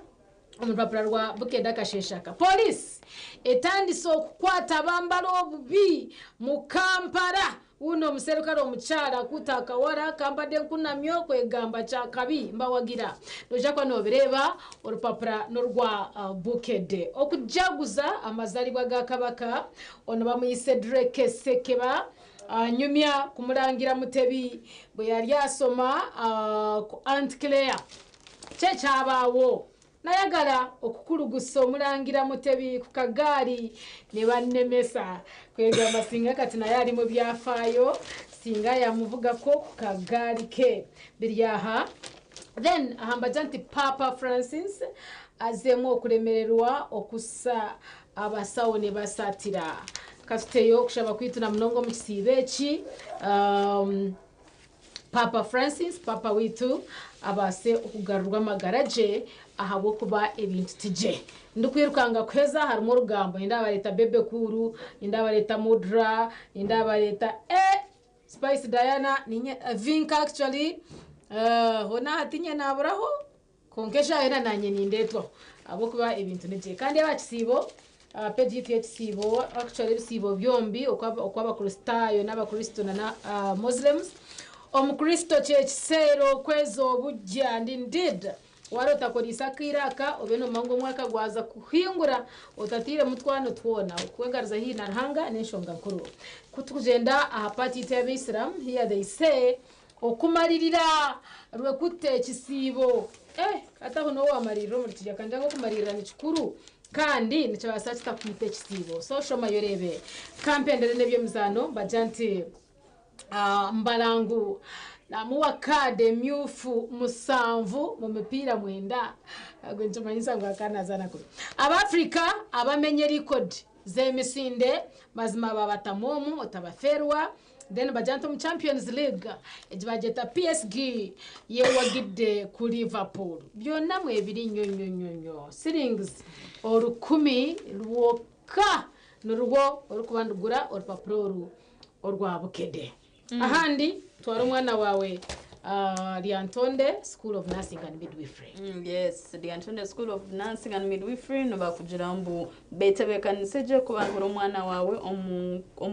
omurapura rwa bukeda kasheshaka police etandiso kukwata bambalo obubi mu Kampala uno muserukaro omukyala kutaka wara kambade nkunamyo kwegamba kyakabi mbawagira noja kwa nobireba orupapura norwa bukede okujaguza amazalibwa ga kabaka ono bamuyise Drake Sekeba nyumya kumurangira Mutebi bwe yali asoma ku Aunt Claire kyekyabaawo nayagala okukulugusa omulangira Mutebi ku kagaali ne bannemesa kwegamba singa kati naye ali mu byafaayo singa yamuvuga ko ku kagaali ke biryaha then ahambaja nti Papa Francis azemu okulemererwa okussa abasawo ne basatira katuteyo okushaba kwituna mnongo mu kisiibe eki Papa Francis Papa witu abase okugarurwa magaraje ahabo kuba ebintu tije ndukwirukanga kweza harimo urugambo indaba leta Bebe Kuru indaba leta Mudra indaba leta Spice Diana ninye Vinka actually hona hatinye naburaho konkesha era nanye nindetwa abo kuba ebintu nije kandi abakisibo page y'ekisibo actually ebisibo byombi okwaba kristayo n'abakristo na Muslims omukristo kyekisero kwezo obujja indeed wari utakora isaka iraka ube no mango mwaka gwaza kuhingura utatire mutwana twona ukwegariza hii narhanga n'enshonga nkuru kutugenda aha party y'Abislam here they say okumaririra rwe kute kisibo ataho no wamariro muri kijya kandi ngo kumaririra ni kikuru kandi nicabasa kitakwite kisibo so shoma yorebe kampendere nebyo muzano bajanti mbalangu na muwakade myufu musanvu mu mipira mwenda agwenjumanyisa ngo akanazana kuri abafrika abamenye record zemisinde mazima babatamomu otabaferwa then bajanto mu Champions League ejibageta PSG yewagide ku Liverpool byonna mwe biri nyonyonyonyo sirings orukumi rwoka nurwo orukubandugura orupapuro orwa bukede ahandi twara umwana wawe Liantonde School of Nursing and Midwifery. Yes, the Liantonde School of Nursing and Midwifery no bakugira mbu betebekanise kubangura umwana wawe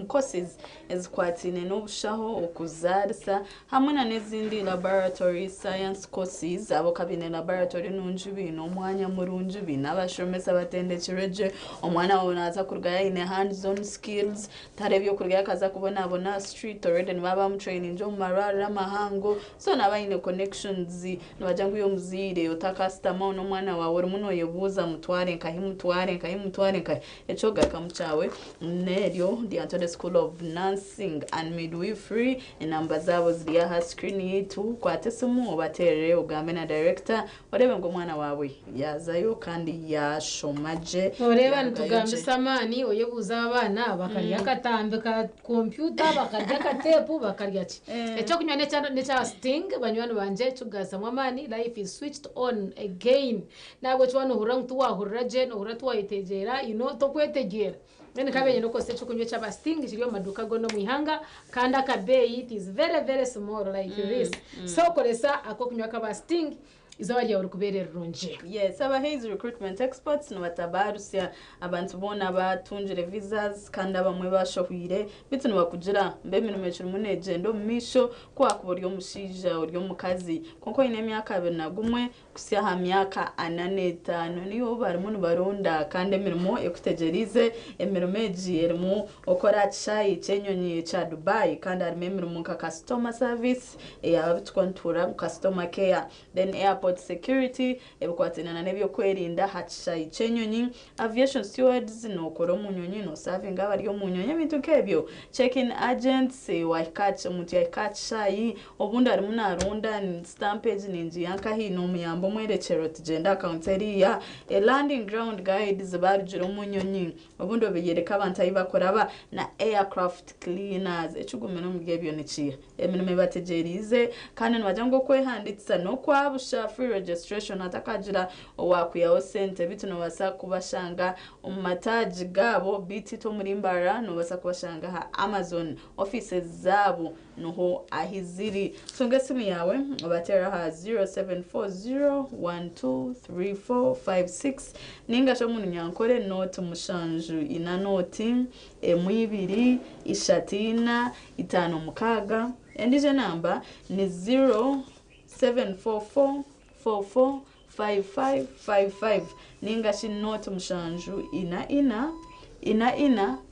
courses ezikwatine n'obushaho okuzarisa hamwe na n'ezindi laboratory science courses abo kabine laboratory nunjibi n'omwanya murunjibi n'abashomesa batendekireje omwana wawe naza kurugaya ine hands on skills tarebyo kurugaya kaza kubona street already nibaba mu training jo marara mahango so nabaine connections nabajangu yo muzire utakastama no mwana wawe muno yebuza mutware nkahimutware echo gakamuchawe neryo the Liantonde School of Nursing and Midwifery inamba zabo ziri ha screen yetu kwatesimu obaterere ugambe na director orebe ngo mwana wawe yazayo kandi yashomaje oreba ntugambe samani oyebuza abana bakarya katambe ka computer bakarya katepu bakarya ki echo kunyane cha Sting banywani banje tugaza mwamani life is switched on again nabo chwano hurantu wa huraje no huratu wa itegera tokwetegera nene kabenye noko secho kunywe cha Sting kiriyo maduka gono mwihanga kanda kabeyi it is very very small like this so kolesa ako kunywa ka Sting izawali ya urukubere runje. Yes, aba Hayes recruitment experts no batabarusya abantu bona batunjire visas kandi abamwe bashohwire bitu no bakugira mbe minu mecuru munegendo misho kwa kuboryo mushija oryo mukazi konko ine myaka 21 kusya ha myaka 45 niyo barimo baronda kandi emirimo ekutegerize emirimo ejiyerimo okora chai chenyonyi cha Dubai kandi ari emirimo ka customer service abitkontura customer care then airport security ebikwatinana nebyo kwerinda hatshayi chenyonyi aviation stewards no koro munyonyi no serving abari yo munyonyi bintu kebyo check-in agents waikacha muti yaikachayi obunda ari munarunda stampage ninji yanka hino muyambo mwerekero tugenda counteria landing ground guides barjiro munyonyi obundo biyereka abantu ayibakoraba na aircraft cleaners echugumeno mugebyo nichiya eminime bategerize kandi nbajango kwehanditsa no kwabusha free registration atakagira owakuyaho sente bitu no basa kubashanga umataji gabo biti to murimbara no basa kubashanga ha Amazon offices zabo noho ahiziri songesimi yawe obatera ha 0740123456 ninga sho munu nyankore note mushanju ina noti emwibiri ishatina itano mukaga endije namba ni 0744445555 ninga shinote mushanju ina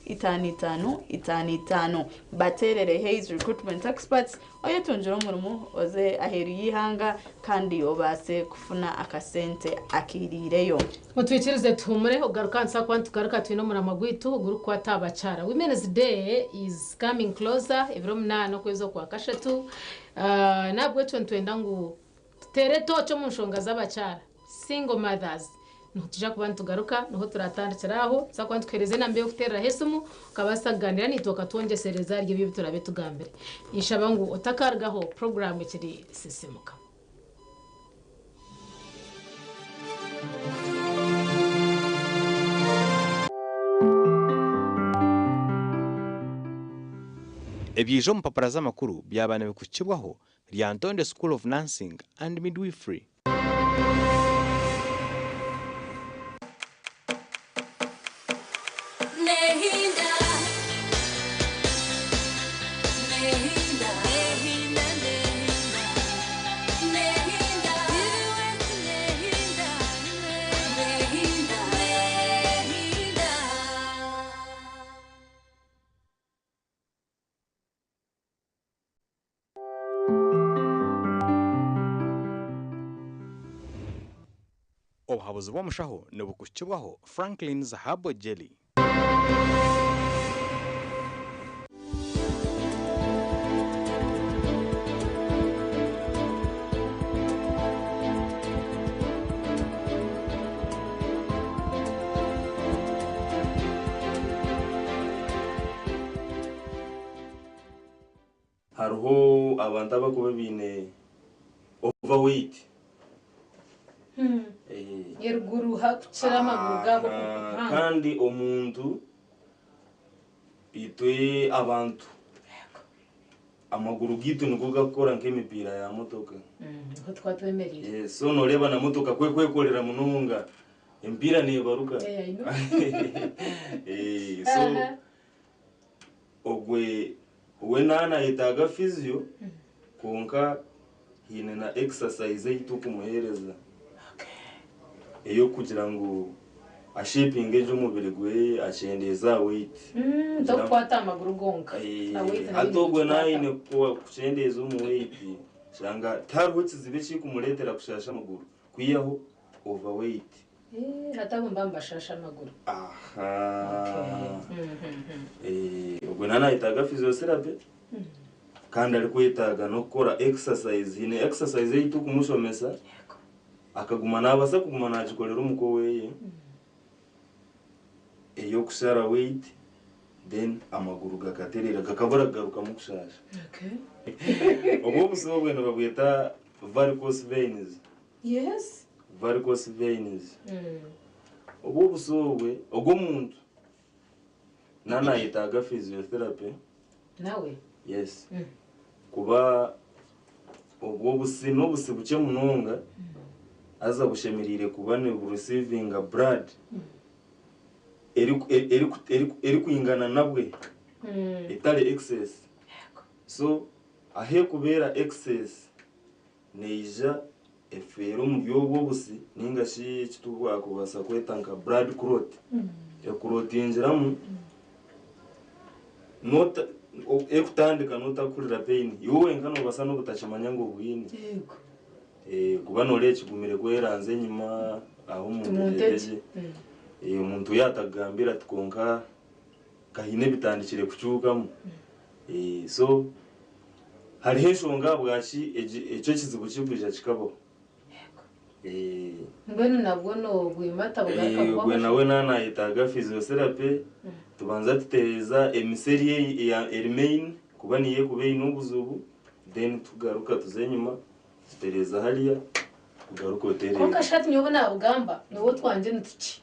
itano baterere Hayes recruitment experts oyetunjira umurimo oze aheru yihanga kandi obase kufuna akasente akirireyo mutwikirize tumure ugarukansa kwantu garuka twino muramagwitu guru kwatabachara Women's Day is coming closer evro mnano kwezo kwa kashatu nabwe twenda ngu tere tocho munshonga z'abachara single mothers nutija kubantu garuka noho turatandikiraho sakwantu kwereze nambe kutera hesumu kabasaganira nitoka twongesereza rye bibi turabe tugambere ishaba ngo utakargaho program kiri sisimuka Ebyijo mpapara z'amakuru byabana bikukibwaho Liantonde School of Nursing and Midwifery. obuzi bw'omushaho nibukushukibwaho Franklin Zahabo Jelly. hariho abantu abakuba bine overweight yeruguru hakucira amaguru gabo kandi omuntu itwe abantu amaguru gitu niko gakora nk'emipira ya motoka ko twatwemerera so noreba na motoka kwekorera mununga empira nibaruka so ogwe wenana itaga physio konka hine na exercise yitu kumuhereza eyo kugira ngo ashaping ejo mubiri gwe achendeza weight ndakwata amaguru gonka na weight atogwe naine kuchendeza mu weight shanga tarwitsi zibishi kumuletera kushasha amaguru kwiyaho overweight hata mbamba shasha amaguru ubwo nana itaga physiotherapy kandi ari kwitaga no gukora exercise hine exercise yitu kumushomesa akaguma nabasa kuguma nagikorera umuko weye eyo kushara weight then amaguru gakaterera gakabura garuka mu kushasha ubwo busobwe no babwita varicose veins varicose veins ubwo busobwe ubwo muntu nana yitaga physiotherapy nawe yes kuba ubwo busi no busi buce munonga aza bushemirire kubane receiving a blood eri kuingana nabwe itali excess so ahe kubera excess neija efero mu byobo busi ninga shi kitubwa kubasa kwetanka blood clot clot injiramu nota ekutandika nota kurira pain yowe nkano basa no butachimanya ngo bwini kuba nore kigumire kweranze nyuma aho umuntu yeje umuntu yatagambira tkonka kahine bitandikire kucukamo so hari heshonga bwashi eco kizibu kigwija kikabo ngweno nabwo no gwimata bugakabwa gwe nawe nana itaga physiotherapy tubanza tutereza emiseri ya remain kuba niye kubeye n'ubuzubu then tugaruka tuzenyuma tutereza hariya tugaruka utereza konka shati nyobo na bugamba no twanje ntuki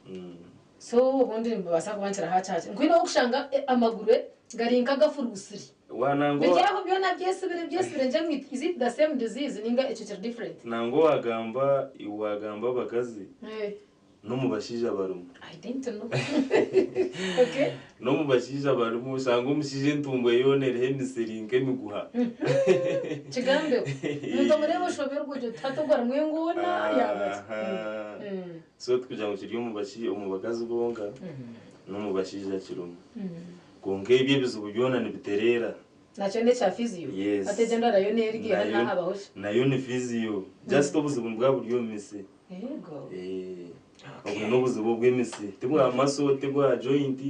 so ubundi mbasa kubangira hacaje ngwino okushanga amaguru garinka gafurusiri wanango bijyaho byo na byesubire nje mwit is it the same disease ninga echo different nango wagamba bakazi no mubashija barumu I didn't know okay no mubashija barumu sanga umushije ntumwe yonere hemiseri nkemiguha kigambe muntu murebo shobero guje tatogora mwengona yabaze so tukujya mu kiryo umubakazi bonga no mubashija kirumu konke ibye bizubu byona nibiterera nacho ne cha physio atejenda rayo nergiye na habahosha nayo ni physio just obuzubu bwa buryo mise yego ubwo n'ubuzubu bw'imisi tibwa amaso tibwa joint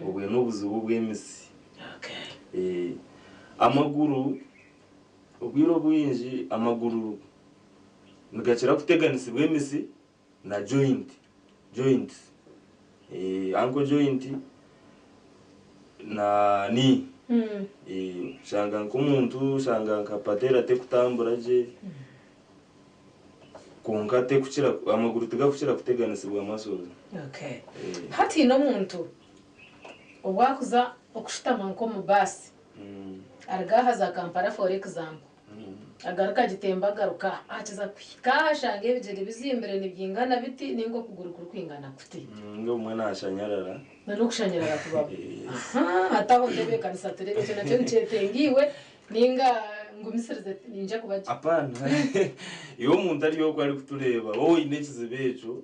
ubwo n'ubuzubu bw'imisi amaguru ubwiro bwinji amaguru nigakira kuteganisa bw'imisi na joints ankle joint na ni shanga nk'umuntu shanga nkapatera te kutambura je konka te kuchira amaguru tiga kuchira kuteganisibwa amasozi hati no muntu obwakuza okushitama nko mu basi aragahaza Kampala for example agaruka gitemba garuka akiza kwika shange ebigere bizimbere nibyingana biti ningo kuguru kwingana kuti ngo mwana ashanyarara no kushanyarara kubabo ataho ndebe kanisa terebe cyo nacyo ncetengiwe ninga ngumisirize ninja kubaje apana iyo muntu ari yo kwari kutureba wowe inekize beco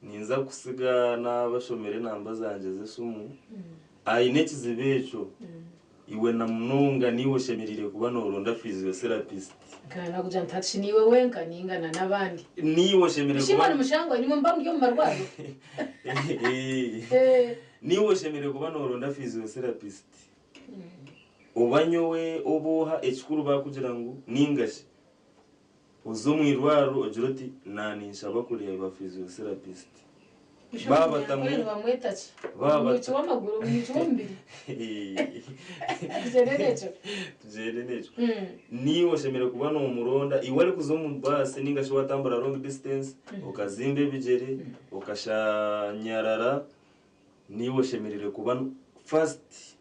ninza kusiga n'abashomere namba zanje zesumu ayinekize beco iwe na mununga niwe shemerire kuba noronda physiotherapist kana kuja ntati niwe wenka ningana nabandi niwe shemerire kuba bishimana mushango nyuma mbamyo marwaro niwe shemerire kuba noronda physiotherapist ubanyowe oboha ekikuru bakugira ngo ningashe uzo mwirwaro ojuroti nani nshaba kureba physiotherapist baba tamwe bamwetachi baba wamaguru mwicumbiri tujerenecho niwe shemere kuba no muronda iwari kuzo mu base ningashe watambara long distance ukazimbe bijere ukashanyarara niwe shemerere kuba fast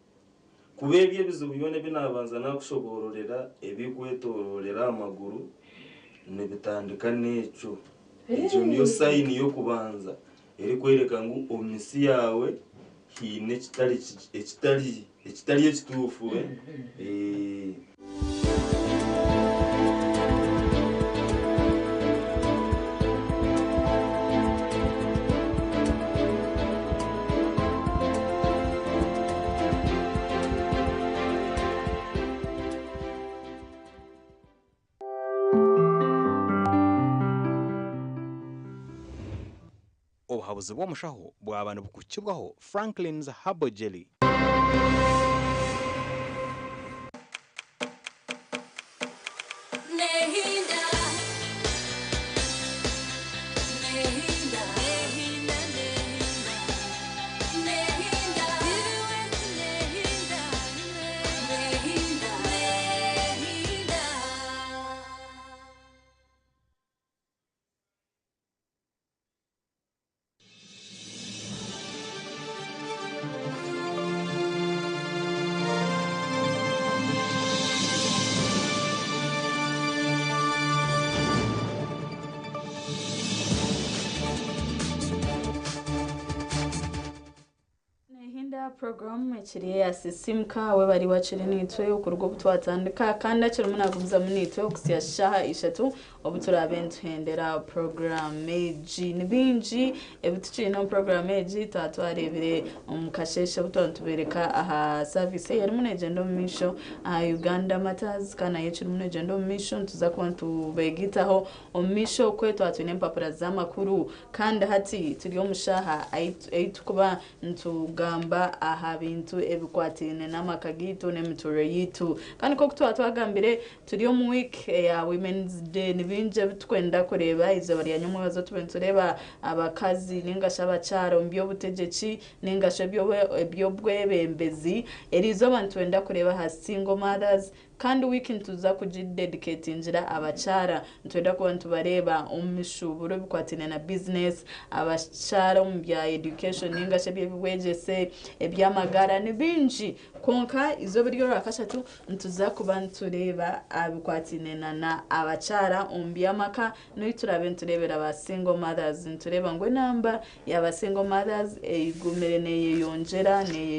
kubebye bizubiyone binabanza nakushobororera ebikwetororera amaguru nebitandika neco ejo niyo sign yo kubanza eri kwereka ngo omisi yawe hine ekitali ekituufu obuhabuzi bw'omushaho bwabana bukukibwaho Franklin's Herbal Jelly. program ekiri ya sisimka we bari waciri nitwe ukurwo butwatandika kandi akiri munaguza munitwe okusiya shaha ishatu obuturabentu hendera program eji nibinji ebutuci no program eji tatwarebere omukasheshe butontubereka aha service yari munegendo misho Uganda Matters kana yeciri munegendo misho tuza kwantu begitaho omisho kwetu atune mpapura zamakuru kandi hati turi omushaha aitukuba ntugamba aha bintu ebikwatine namakagito nemituro yitu kandi ko twagambire turi mu week ya Women's Day nibinje bitwenda kureba izo bari yanyumwe bazo tubentureba abakazi ningasha abacara mbyo butegeki ningasha byo bwebembezi erizo bantu wenda kureba ha single mothers kandi weekend tuza kujidedicate injira abachara ntwenda ko bantu bareba umishuburo bikwatine na business abachara umbya education ningasha byebwegese ebyamagara nibinji konka izo biryo rakashatu ntuza kubantu reba abikwatine na abachara umbyamaka no iturabe nturebera aba single mothers ntureba ngo namba yaba single mothers igumere neye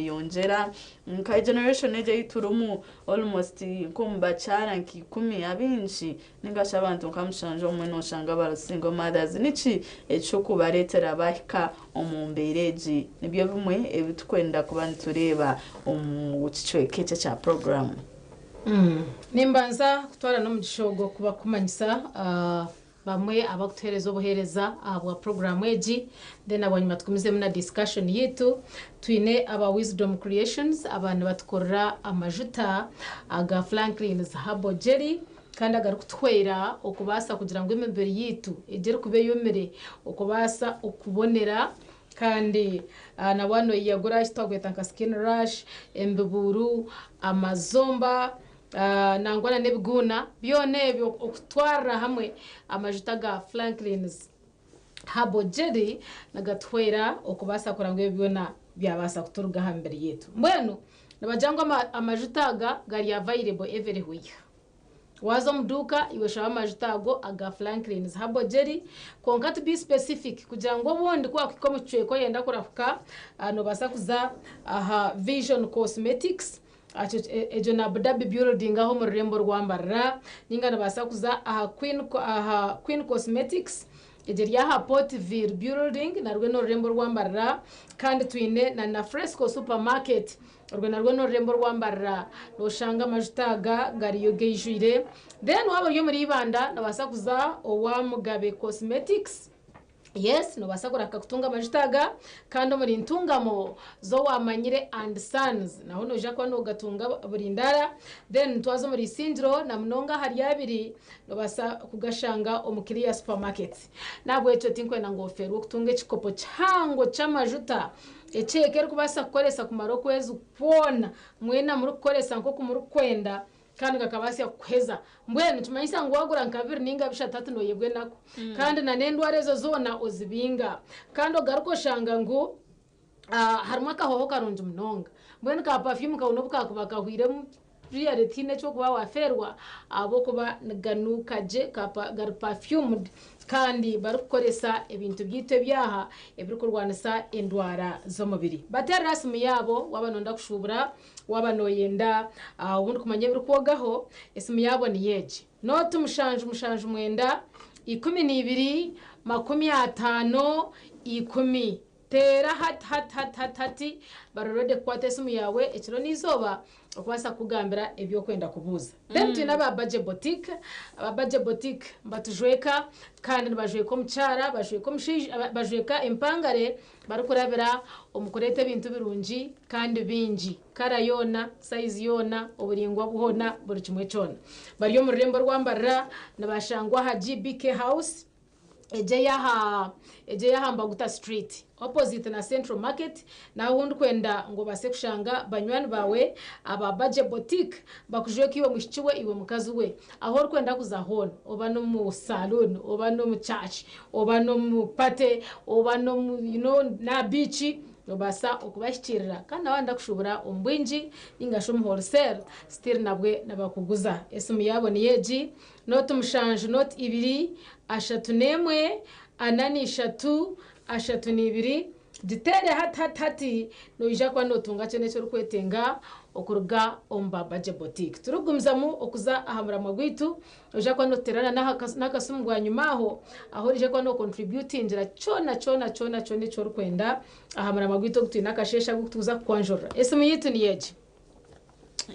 yongera nka generation eje iturumu almost kumba chara nkikumi abinshi ningasha abantu kamushanje omwe no shanga ba single mothers nichi echo kubaretera bahika omumbereji nibyo bimwe ebitukwenda kubantureba umucicweke cha program nimbanza kutwara no mugishogo kuba kumanyisa bamwe abakutereza obuhereza abo program eji then abanyuma tukumize muna discussion yitu twine aba Wisdom Creations abantu batukorera amajuta aga Franklin's Herbal Jelly kandi agarukutwera okubasa kugira ngo imembere yitu egere kube yomere okubasa okubonera kandi na wano yagura kitagweta nka skin rash embeburu amazomba nangwana nebiguna byone byo okutwara hamwe amajuta ga Franklin's Herbal Jelly nagatwera okubasa kurangwe byona byabasa kuturuga hambere yetu mbwenu nabajangwa amajuta gari available everywhere wazo mduka iwesha amajuta aga Franklin's Herbal Jelly konka to be specific kugira ngo bondi kwa kikomo cweko yenda kurafuka no basa kuza aha Vision Cosmetics ejo na Budabi Building aho mu Rembo rwambarira ningana basa kuza aha Queen Cosmetics ejeri aha Portville Building narwe no Rembo rwambarira kandi twine na Fresco Supermarket urwo narwo n'ururembo rwambarira noshanga amajutaga gariyo geijwire then waba ryo muri ibanda nabasa kuza owa Mugabe Cosmetics. Yes, no basagura kakutunga majitaga kandi muri ntungamo zo wamanyire and sons naho noja kwa no gatunga burindara then twazo muri Sindro na Mnonga hari abiri no basa kugashanga omukiriya supermarket nabwo eco tinkwe na ngofero kutunga ekikopo cyango cy'amajuta ecekere kubasa kukoresa ku maroko yezu pona mwena muri kukoresa nko kumuri kwenda kandi gakabasi yakweza mbwene tumanyisa ngo wagura nkabiri ninga bishatatu no yebwe nako kandi na nendware zo zona ozibinga kandi ogaruko shanga ngo harimo akahoho karunje Mnonga mbwene ka perfume ka unobuka kubaka hwire reality necho kuba waferwa abo kuba ganukaje ka gar perfumed kandi barukoresa ibintu byite byaha ebiri kurwanisa indwara zo mubiri batera rasmi yabo wabanonda kushubura wabanoyenda ubundi kumanye biri kwogaho isimi yabo ni yeje no tumushanje mwenda 12 50 10 tera hati barorode kwate isimu yawe ekiro nizoba okwasa kugambira ebyo kwenda kubuza then tuna ba budget boutique batujweka kandi bajweka mchara bajweka mshiji bajweka impangare barukurabira omukurete bintu birungi kandi bingi kara yona size yona oburingwa buhona buri kimwe cyona bariyo mu rurembo rwambarira nabashangwa ha GBK House eje yaha Mbaguta Street opposite na Central Market na wundi kwenda ngo base kushanga banywani bawe aba budget boutique bakujwe kiwe mushikiwe iwe mukazi we aho kwenda kuzahona oba no mu salon oba no mu church oba no mu pate oba no mu na beach obasa okubashikirira kandi abanda kushubura ombwinji ingasho mu wholesale still nabwe nabakuguza esimu yabo ni yeji not mushanje not 2 ashatu nemwe anani 3 ashatu 2 ditere hati no ija kwa notunga cyane cyo rukwetenga okuruga omba budget boutique turugumzamu okuza ahamura magwitu ija kwa noterana nakasumgwa nyumaho aho ije kwa no contribute injira chona cyo rukwenda ahamura magwitu kutina kashesha gutuza kwanjora esimu yitu ni yeje.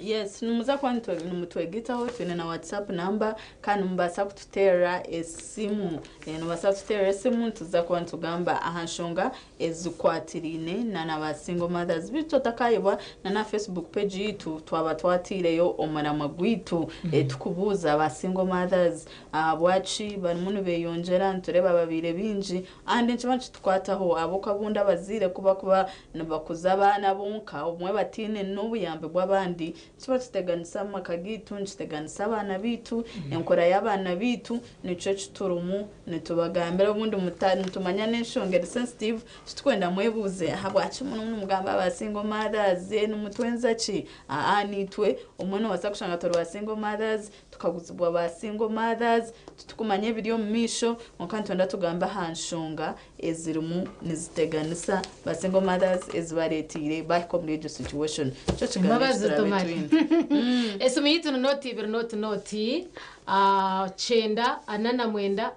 Yes, numuza kwantu numutwegitaho tune na WhatsApp number kandi mbasa kututera esimu nubasa kututera esimu tuza kwantu gamba ahanshonga ezukwatirine na ba single mothers bityo takayibwa na Facebook page yitu twaba twatireyo omara magwitu tukubuza ba single mothers abwachi barimunu beyongera ntureba babire binji andi nchibanchi tukwataho abo kabunda bazire kuba nabakuza abana bonka umwe batine n'ubuyambe bw'abandi kiba tuteganisa makagitu nchiteganisa abana bitu enkora y'abana bitu nico kiturumu nitubagambira ubundi mutari tumanya n'enshongera sensitive tukwenda mwebuze habwachi umuntu n'umugamba ba single mothers n'umutwenza ki nitwe umuntu wasakushanga tori ba single mothers tukaguzibwa ba single mothers tutukumanye biriyo misho mukantu ndatugamba hanshonga ezirumu niziteganisa ba single mothers ezibaretire by community situation cyo kiganira esimu yitu noti bir noti chenda anana mwenda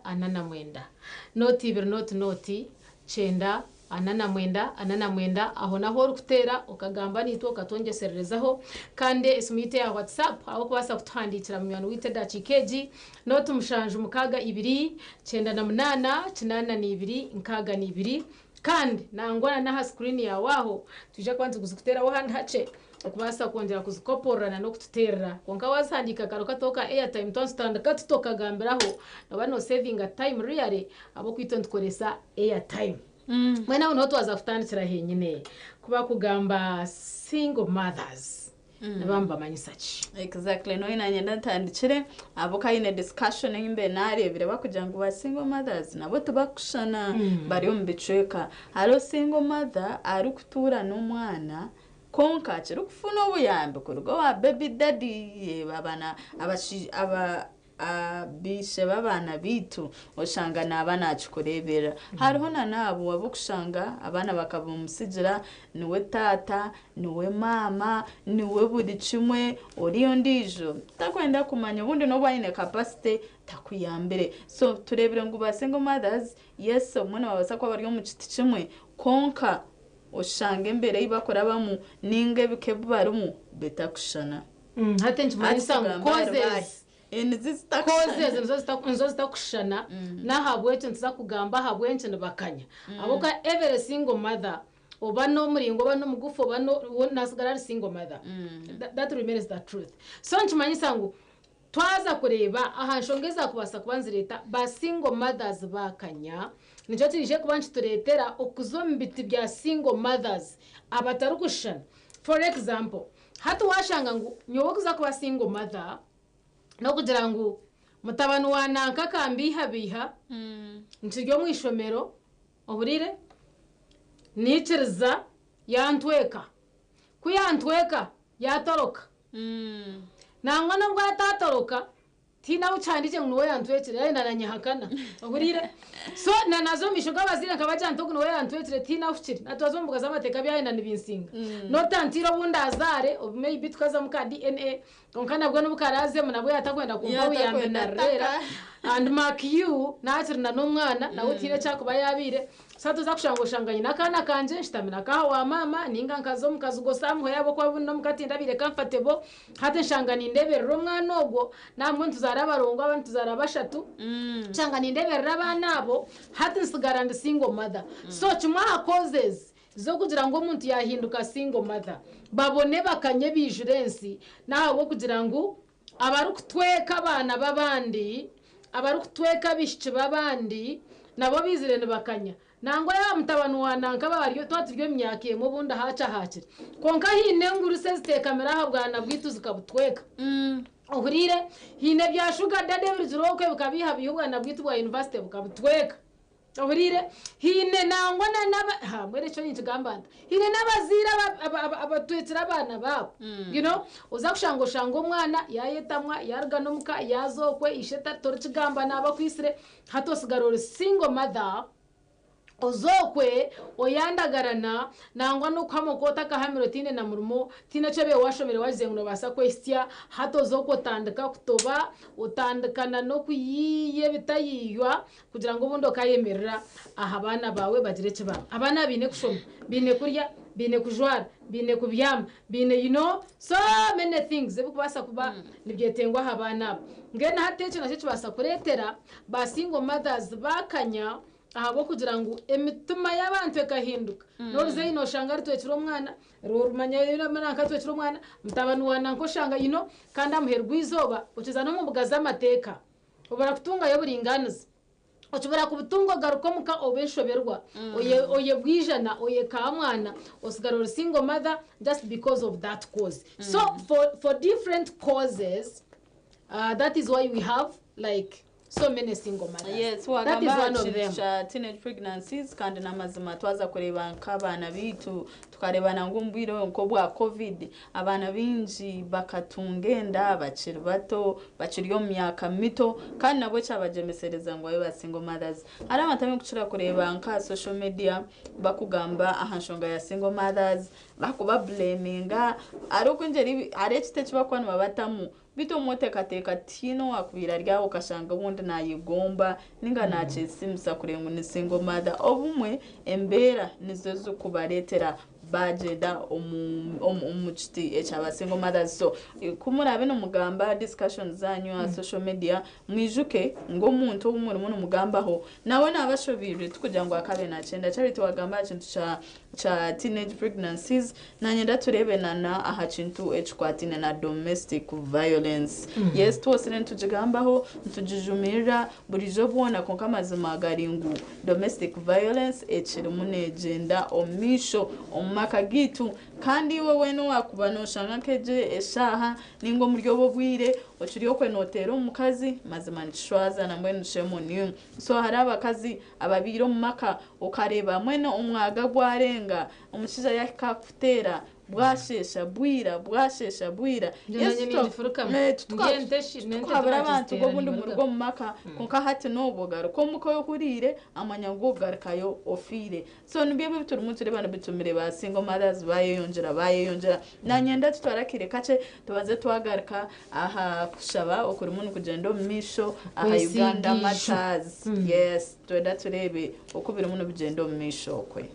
noti bir noti chenda anana mwenda aho naho rukutera ukagamba nitwo katongesererezaho kandi esimu yitu ya WhatsApp aho kubasa kutwandikira mu mwana wite dachikeji noti mushanje mukaga 2 chenda na 8 chinana ni 2 nkaga ni 2 kandi nangwana na screen ya waho tuje kwanza kuzikutera ho handi hace okubasa kongera kuzikoporana no kututerera konka wasandika karo katoka airtime tonstand katutoka gambiraho nabano saving a time really abo kwitondkoresa airtime mwena uno twaza kutandikira henyine kuba kugamba single mothers nabamba manyisachi exactly no ina nyenda tandikire abo kayine discussion imbe narebire bakujangu ba single mothers nabo tubakushana bari mu biceka haro single mother ari kutura n'umwana konka cyo kufuna ubuyambe kurugo wa baby daddy babana abishe babana bitu oshanga nabana akikurebera hariho nabo wabukushanga abana bakabumusigira niwe tata niwe mama niwe buri kimwe oriyo ndijo takwenda kumanya ubundi no bwine capacity takuyambere so turebere ngo ba single mothers yes umuntu babasa ko bari mu kiti kimwe konka oshange mbere y'ibakora bamu ninge bike barumu betakushana hatenje manisa causes nzo zitakushana nahabwecyo nza kugamba habwecyo nibakanya aboka every single mother oba no muringo oba no mugufu oba no nasigara ari single mother that remains the truth so nchimanyisa ngo twaza kureba ahanshongeza kubasa kubanzireta ba single mothers bakanya nico kirije kubanchi turetera okuzombiti bya single mothers abatarukushana for example hatu washanga ngo nyowe kuza kuba single mother no kugira ngo mutabano wananka kambiha biha ntiryo mwishomero oburire niciriza yantweka kuyantweka yatoroka nangwa nabwo atatoroka tina uchandije ngo yantwekire yenda nanyahakana oburire so nazo mishoga bazire nkabajyanto ngo yantwekire tina ufikire natwazo mbuga zamateka byayenda nibinsinga no tantiro bundazare of maybe twaza muka DNA konkana bwo n'ubukaraze munabwo yatakwenda kumva wiyambe na rera and mark you natirna n'umwana nawe tire cyakuba yabire sato zakushangoshanganye nakana kanje nshitamina kaho wa mama ninga nkazo mukazugo samwe yabo kwa buno mukatinda bire comfortable hate nshangani ndeberero mwana ogwo namwe ntuzara barongo abantu tuzara bashatu nshangani ndeberera abana abo hate nsigara ndi single mother so chuma causes zo kugira ngo umuntu yahinduka single mother babone bakanye bijurensi naho kugira ngo abari kutweka abana babandi abari kutweka bishike babandi nabo bizirene bakanya nangwa ya mutabano wananka bariyo twatiryo myake mu bunda haca hakire konka hine nguru sezite kamera habwana bwituzi kabutweka ohurire hine byashuga dade biruroke bukabiha bihubwana bwitu bwa university bukabutweka ohurire hine nangwa na mwere cyo nyigambanda hine nabazira abatwetira abana babo you know uzakushango shango umwana yayetamwa yarga nomuka yazokwe isheta torikigamba naba kwisire hatosigarore single mother ozokwe oyandagarana nangwa no kwamokota kahamiro tine na murumo tina chebe washomere wazenguno basa kwestia hato zoko tandika kutoba utandikana no kuyiye bitayiywa kugira ngo bundo kayemerera ahabana bawe bagireke ba abana bine kushoma bine kurya bine kujwara bine kubyama bine you know so many things ebukubasa kuba nibyetengwa habana ngena hatecho nacho basa kuretera ba single mothers bakanya ahabo kugira ngo emituma y'abantu ekahinduka noruze ino shanga ritwekira umwana rumanya y'amanaka twekira umwana mutabano wananko shanga ino kandi amuherwa izoba ukiza no mu bugaza amateka ubara kutunga yo buringaniza ukibara ku butungo garuko muka obeshoberwa oye bwijana oye ka mwana osigarora single mother just because of that cause so for different causes that is why we have like so many single mothers. Yes, that is one of them. Teenage pregnancies kandi namazima twaza kureba nk'abana bitu tukarebana ngumbwiro nko bwa covid abana binji bakatungenda bakiri bato bakiriyo myaka mito kandi nabo cyabajemesereza ngo babe single mothers ari amatame kucira kureba nka social media bakugamba ahanshonga ya single mothers bakuba blaminga ariko ngeri aretse cy'abakwana babatamu bito motekateka tino wakubira ryawo kashanga wundi nayigomba ninga nace simsa kurengo ni single mother obumwe embera nizo zo kubaretera bajeda umuchiti echaba single mothers so kumurabe no mugamba discussions zanyu social media mwijuke ngo umuntu umwe mu mugambaho nawe nabashobire tukugira ngo akabe na cenda charity wagamba kintu cha teenage pregnancies nanyenda turebenana aha kintu echikwatine na domestic violence yes twosire tujigambaho tujijumira burijo bona konka mazima garingu domestic violence echiri munegenda omisho omaka gitu kandi wowe no wakubanosha nkeje eshaha ningo muryobo bwire ocuriyo kwenotero mukazi mazima nshwaza na mbene shemo niyo so haraba kazi ababiro mumaka ukareba mwene umwaga gwarenga umushija yakakutera bwashesha bwira tukabura abantu go bundi murugo mumaka konka hati no bogaro ko muko yo kurire amanyango garkayo ofire so nibyo bitura umuntu rebana bitumire ba single mothers bayeyonjera nanyenda tutwarakire kace tubaze twagarka aha kushaba okuri umuntu kugenda misho aha Uganda Matters yes twenda turebe okubira umuntu bigenda misho kwe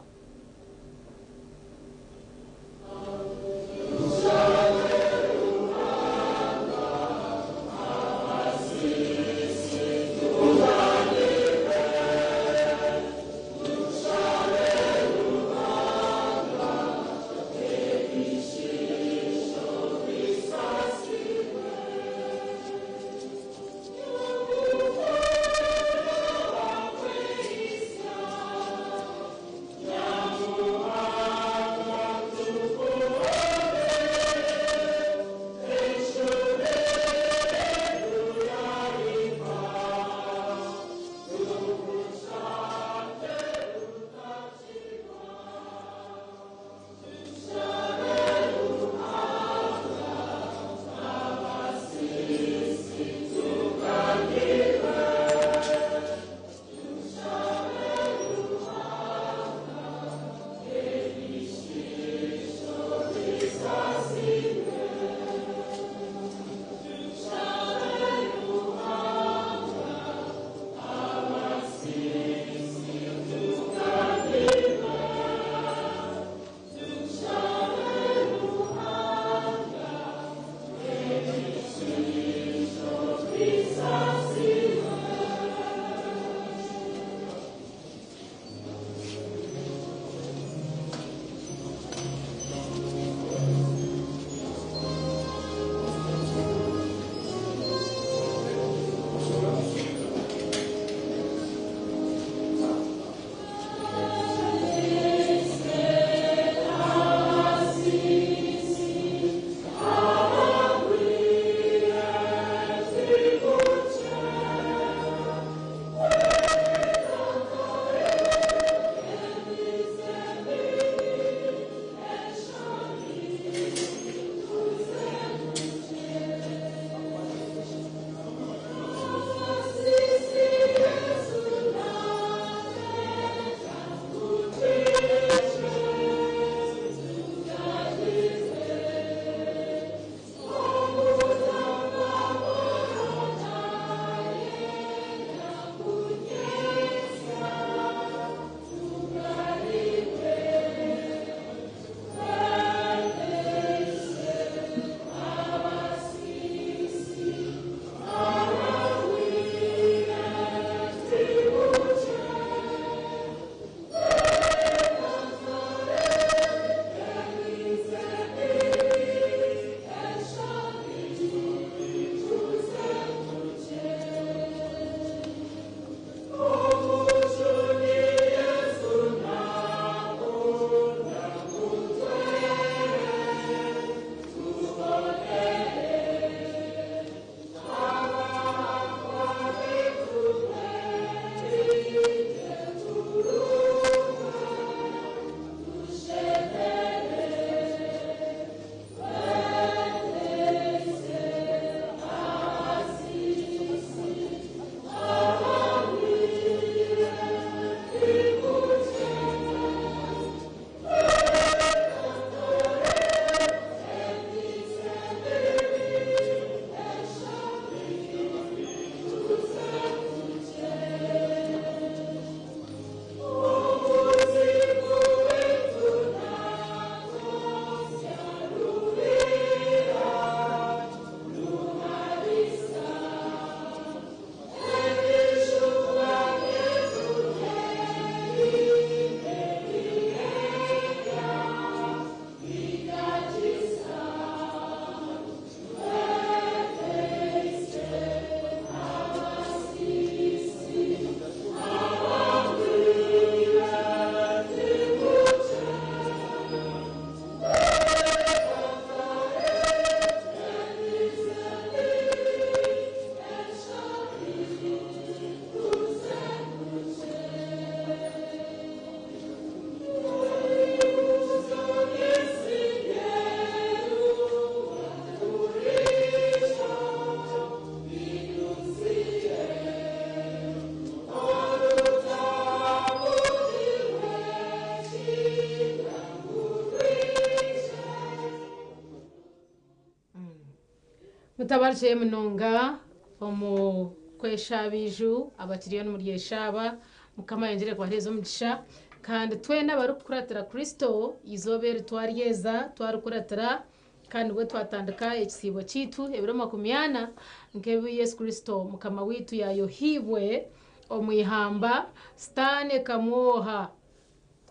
mutabarije munonga omu kweshabiju abakiriyo n'umuryeshaba mukama yongere kwaherezo mugisha kandi twena bari kukuratira Kristo izobere twaryeza twarukuratira kandi bwe twatandika ekisibo kitu ebiro 80 nkebi Yesu Kristo mukama witu yayohibwe omwihamba stane kamwoha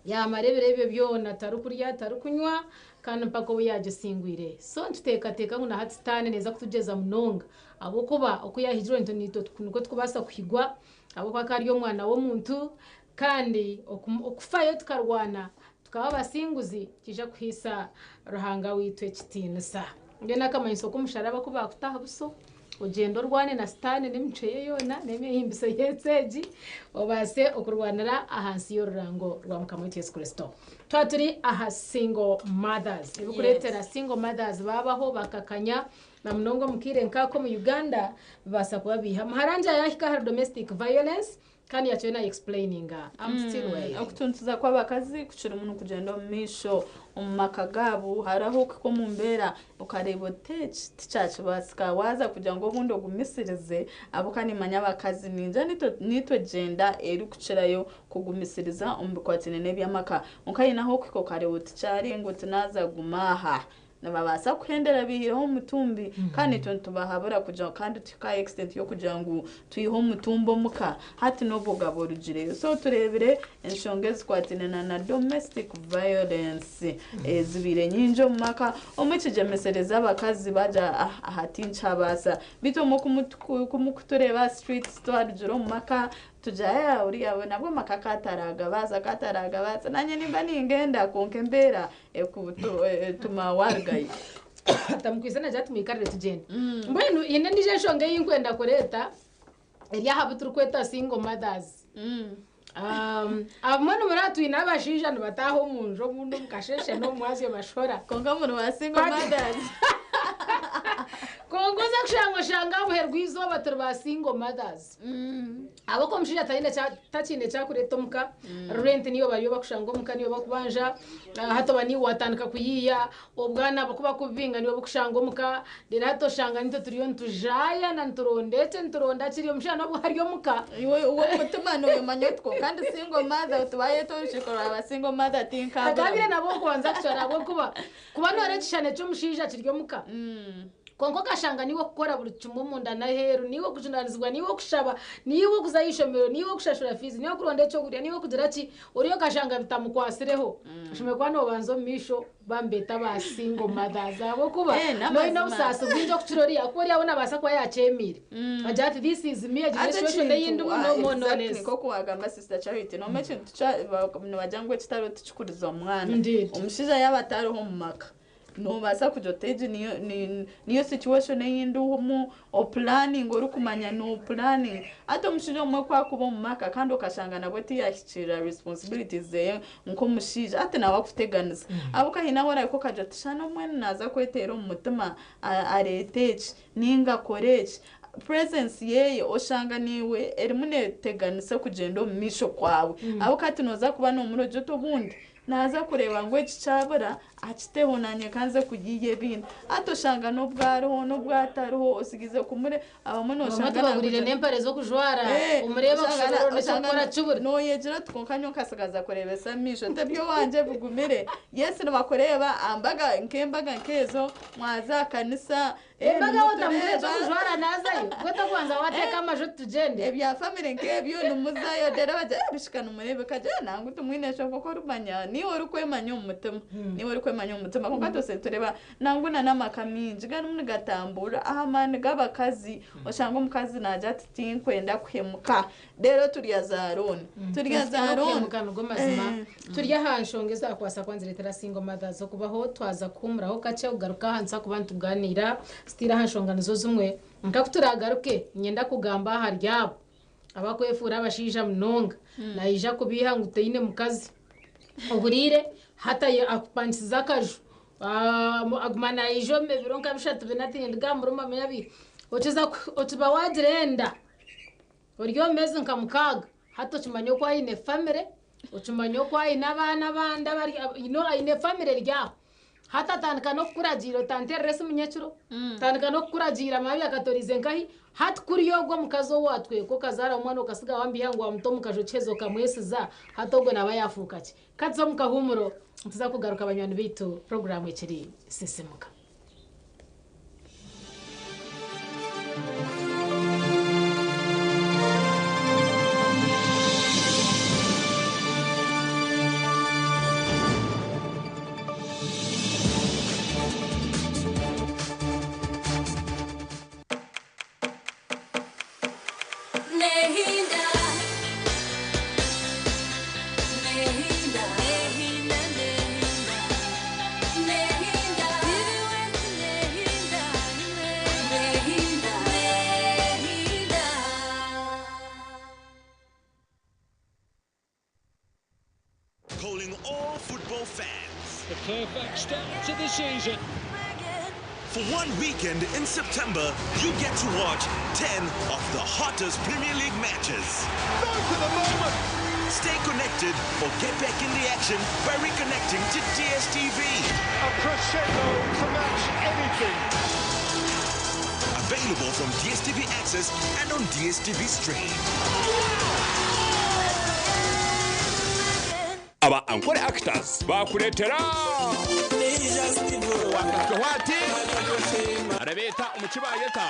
yamarebere ebyo byona tarukurya tarukunywa kandi mpaka ubu yagisingwire so ntiteka ngo nahatitane neza kutugeza munonga abo kuba okuyahijwe nto nito nuko twubasa kuhigwa abo kwa kari omwana wo muntu kandi okufayo tukarwana tukaba basinguzi kija kuhisa ruhanga witwe kitinisa ngena kama isoko musharaba kuba kutaha buso ugendo rwane na stane n'imice yona n'emihimbiso yetseji obase okurwanira ahansi y'ururango rwa mukama Yesu Kristo twaturi aha single mothers ibikuretera single mothers babaho bakakanya na mnongo mukire nkako mu Uganda basa kuba biha maharanja yahika har domestic violence kandi yachona explaining I'm still way okutuntuza kw'abakazi kucira umuntu kugenda mu misho omumakagabu haraho ko mumbera ukareba tichache basika waza kugira ngo bundo gumisirize abo kandi manya abakazi ninja nito genda eri kucirayo kugumisiriza umbikwatine nebyamaka ukayinaho kwiko karebo ticari ngo tinaza gumaha nababasa kuhendera bihiho mutumbi kandi tubahabura kugira kandi tuka extent yo kugira ngo tuyiho mutumbo muka hati no bugabo rugire so turebere enshongezi kwatinena na domestic violence ezibire nyinjo maka omukijemesereza abakazi baja ahati nchabasa bitomo kumukutureba streets twarujiro maka tujaya uri yawe nabwo makakataraga baza nanye nimba ningenda konkembera tuma wargayi tamukwisana jati mikarire tugenda mbwenu ine nije shonge yinkwenda kureta eri habu turukweta single mothers abamwana muratu inabashija nibataho munjo mundu mukasheshe no mwazi yamashora konga muri wa single mothers kongoza kushanga muherwizo baturu ba single mothers abako mshija tachine chakuretomuka rent niyo bayo bakushanga muka niyo bakubanja hato bani watandika kuyiya obwana bakuba kuvinga niyo bakushanga muka dera hato shanga nito turiyo ntujaya na nturonda kiriyo mshana nabwo hariyo muka uwo mutima no yomanyotko kandi single mother tubaye to shikora aba single mother tinka agabire nabo kwanza kushara abo kuba nore kishane cyo mshija kiriyo muka konko kashanga niwo kukora buri cyumba munda na heru niwo kujunalizwa niwo kushaba niwo kuzayishomero niwo kushashura fizi niwo kuronde cyo guriya niwo kugira ki uriyo kashanga bitamukwasireho shime kwano banzo misho bambeta ba single mothers abo kuba no ino sasa bwinjo kuchirori yakori yabona basa kwa yachemire ajati this is me situation yindi no honest niko kuwagamba sister Charity no meche bajangwe kitaro tuchukuriza umwana umushija yabatariho mu maka no basa kujoteje niyo situation yindi mu o planning uri kumanya no planning ato mushije umwe kwa kuba mu maka kandi ukashanga nabwo tiyashira responsibilities ze nko mushije ate nawe kuteganiza abo kahina hora ko kajotishana umwe naza kwetera mu mutima areteje ninga koreje presence yeye oshanga niwe erimune teganise kugenda mu misho kwawe abo kati noza kuba no murojo to bundi naza kureba ngo ekicabura akiteho nanye kanze kugiye bino atoshanga no bwariho no bwataruho osigize kumure abamuno shanga bagurire nempare zo kujwara umureba kushobora no cyakora cyubura no yegera tukonkanyo kasagaza kurebesa misho ndabyo wanje bugumire Yesu nabakoreba ambaga nkezo mwaza kanisa embaga wotamure zo kujwara nazayo gota kwanza wateka amajo tugende ebya family nkebyo numuzayo dere baje bishikana umurebe kaje nangu tumwinesho koko rubanya ni uri kwemanya umutima ni uri kwemanya umutima kuko atose tureba nanguna namakaminji gani muri gatambura ahamane gabakazi oshanga umukazi naje ati nkwenda kuhemuka rero turiya zarone mukano gomazima turiya hanshongeza kwasa kwanziretera single mothers zo kubaho twaza kumuraho kace ugaruka hansa kubantu tuganira stira hanshonganizo zumwe nkakuturagaruke nyenda kugamba haryabo abakwefura abashija mnonga naija kubiha nguteyine mukazi oburire hata akupansiza kaju agumana ijo mebironka bishatu binati ndigamuruma meyabi otiba wajirenda oryo mezi nkamukaga hato chimanyo kwa ine family ochimanyo kwa ina bana banda bari ine family rya hata tandika n'okukuragiro tantereresa umunyekiro tandika n'okukuragiro amabi akatorize nkahi hati kuri yogwa mukazi owatwe ko kazara omwana okasiga wambiya ngo wamuto mukajochezo kamwesiza hata ogwo naba yafuka ki kati mukahumuro tuza kugaruka abanywani bitu programu ekiri sisimuka. Calling all football fans. The perfect start to the season. For one weekend in September, you get to watch 10 of the hottest Premier League matches. Go to the moment! Stay connected or get back in the action by reconnecting to DSTV. A crescendo to match anything. Available from DSTV Access and on DSTV Stream. Aba Ankore Actors bakuletera wakati arabeta umukibayeta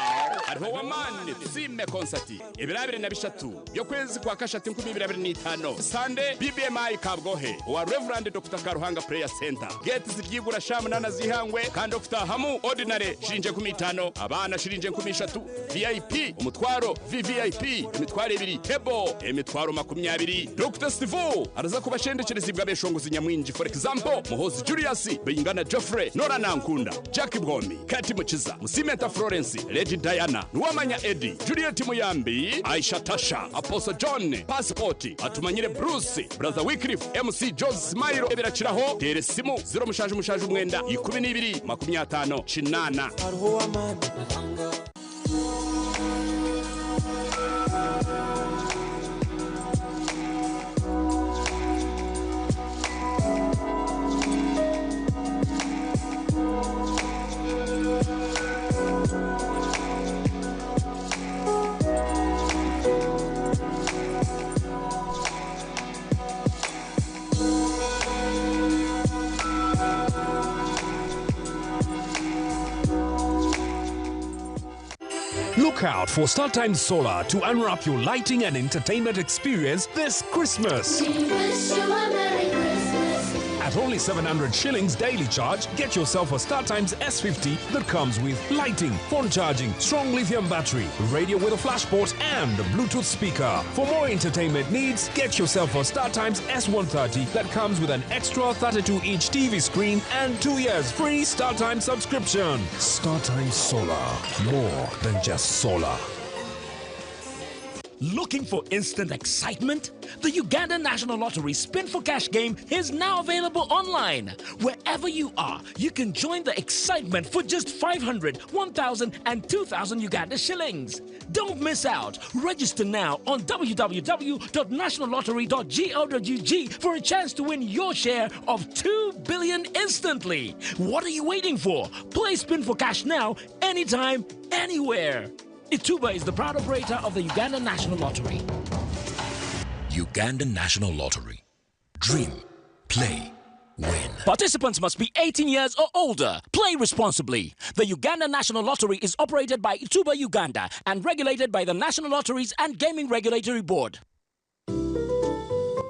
ariho wamani sime concert ibirabire na bishatu byo kwezi kwa kashati 2025 Sunday BBMI Kabgohe wa Reverend Dr. Karuhanga Prayer Center gate zigigura shamunana zihangwe kandi Dr. Hamu ordinary shirinje 15 abana shirinje 13 VIP umutwaro VVIP imitwaro 2 table imitwaro 20 Dr. Steve araza kubashendekeza ibwa beshonguzi nyamwinji for example Muhozi Julius Bingana Geoffrey Nora Nankunda Jackie Bwomi Kati Muchiza Musimenta Florence Lady Diana Nuwamanya Eddie Juliet Muyambi Aisha Tasha Apostle John Passport Atumanyire Bruce Brother Wycliffe MC Jose Smile ebirachiraho teresimu 0 mwenda 12 50 chinana. Look out for StarTimes Solar to unwrap your lighting and entertainment experience this Christmas. At only 700 shillings daily charge, get yourself a StarTimes S50 that comes with lighting, phone charging, strong lithium battery, radio with a flash port and a Bluetooth speaker. For more entertainment needs, get yourself a StarTimes S130 that comes with an extra 32-inch TV screen and 2 years free StarTimes subscription. StarTimes Solar, more than just solar. Looking for instant excitement? The Uganda National Lottery Spin for Cash game is now available online. Wherever you are, you can join the excitement for just 500, 1,000 and 2,000 Uganda shillings. Don't miss out. Register now on www.nationallottery.go.ug for a chance to win your share of 2 billion instantly. What are you waiting for? Play Spin for Cash now, anytime, anywhere. Ituba is the proud operator of the Uganda National Lottery. Uganda National Lottery. Dream, play, win. Participants must be 18 years or older. Play responsibly. The Uganda National Lottery is operated by Ituba Uganda and regulated by the National Lotteries and Gaming Regulatory Board.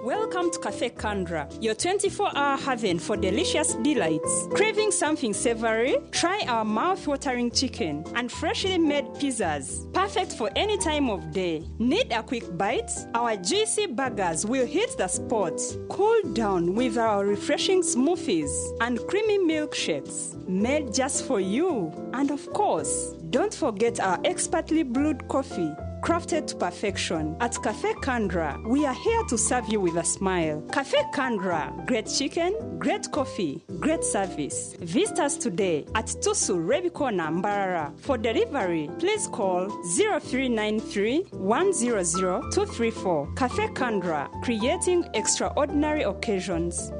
Welcome to Cafe Kandra, your 24-hour haven for delicious delights. Craving something savory? Try our mouth-watering chicken and freshly made pizzas, perfect for any time of day. Need a quick bite? Our juicy burgers will hit the spot. Cool down with our refreshing smoothies and creamy milkshakes, made just for you. And of course, don't forget our expertly brewed coffee, crafted to perfection. At Cafe Kandra, we are here to serve you with a smile. Cafe Kandra, great chicken, great coffee, great service. Visit us today at Tusu Rebikona Mbarara. For delivery, please call 0393 100 234. Cafe Kandra, creating extraordinary occasions.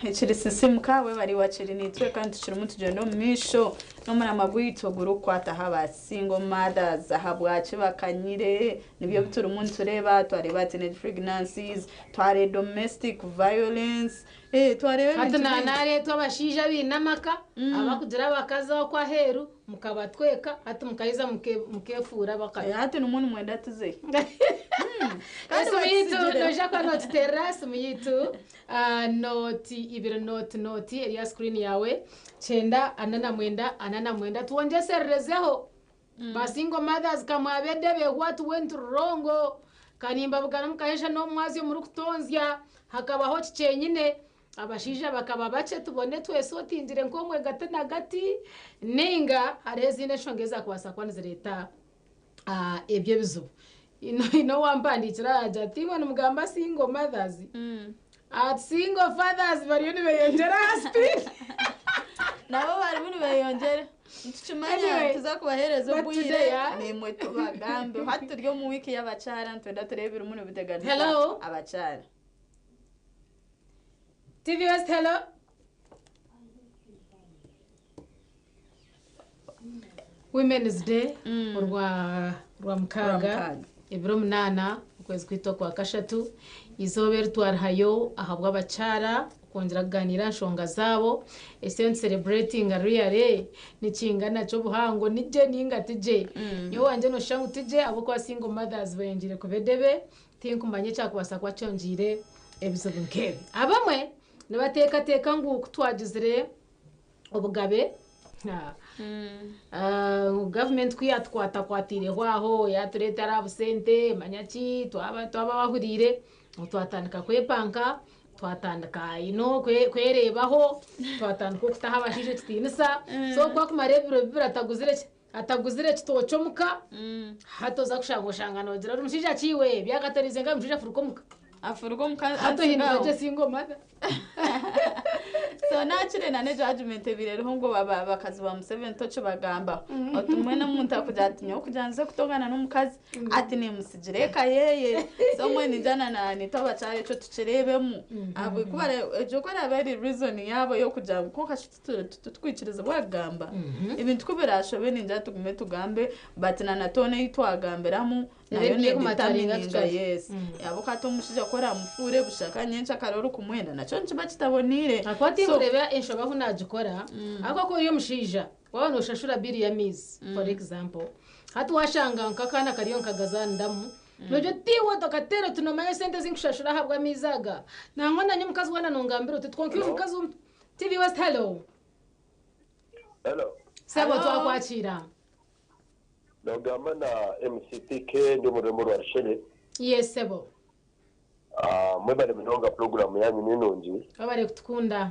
hechiri sisimu kawe bari wachiri nitwe kandi tuchiri mu tugendo misho no muri amagwito gurukwata haba single mothers habwache bakanyire nibyo bituri umuntu tureba twareba teenage pregnancies tware domestic violence twareba hata nanare twabashija binamaka abakugira bakaza kwa heru mukabatweka hata mukayiza mukefura bakaya hata n'umuntu mwenda tuze kandi muyitu noja kwa not terrace muyitu noti ibiro noti area screen yawe chenda anana mwenda tuonjeserezeho basingo mothers kamwabede be what went wrong kanimba bugana mukayesha no mwazi muri kutonzya hakabaho cyenyine abashija bakaba bace tubone twese otinjire nkomwe gate na gati ninga arezine shongeza kwasa kwanze leta ebye bizubu ino wambandikira ati bona mugamba single mothers at single fathers bari ni beyongera aspi nabo bari muri beyongera tuchimanya tuza kubahereza ubwire ni mwe tubagambe hata ryo mu wiki y'abacara ntwenda turebera umuntu biteganira abacara TV West, hello. Women's Day rwa mkaga ibiro munana ukwezi kwito kwa kashatu izobera twarhayo ahabwa abacara kongera kuganira nshonga zabo ese celebrating really ni kingana cyo buhango nije ninga tije yo wanje no shangu tije abo kwa single mothers benjire kubedebe tinkumbanye cyakubasa kwa cyongire ebisobo nkebe abamwe nibateka ngo kutwagizire obugabe government kwatire hwaho yaturetara abusente manyaki twaba bahurire twatandika kwepanka twatandika ino kwerebaho twatandika kutaha abashije tutinisa so kwa kumarebiro ataguzire kitocomuka hatoza kushanga nogira umushija kiwe byakatarize nga umushija furukomuka hato hinduka single mother so nachire nane judgment birero ngo bakazi ba Museveni tocho bagamba otumwe na muntu akujatinyo kujanze kutongana n'umukazi ati ne musijire kayeye so mwe nijana na nitoba cyare cyo tucirebemu abo kubare ejo kora very reason yabo yo kujanga ko kashitu twikiriza bwagamba ibintu kubirashobe ninja tugume tugambe batina na tone itwagamberamu nayo ne determininga yes yabo kato mushija kora mufure bushaka nyencha karoro kumwenda naco nchiba kitabonire akwati kureba inshoba hunajikora ako ko yo mushija wabona ushashura biri ya miss for example hatu washanga nkakana kariyo nkagazana ndamu nojo tiwo tokatero tunomanya sente zinkushashura habwa mizaga nangona nyumukazi wana nongambiro tutwonkiye umukazi TV West hello sabo twakwakira nogamba na MCTK ndi muremo rwa Shele yes sabo mwebale minonga program yanyu ninungi abare kutukunda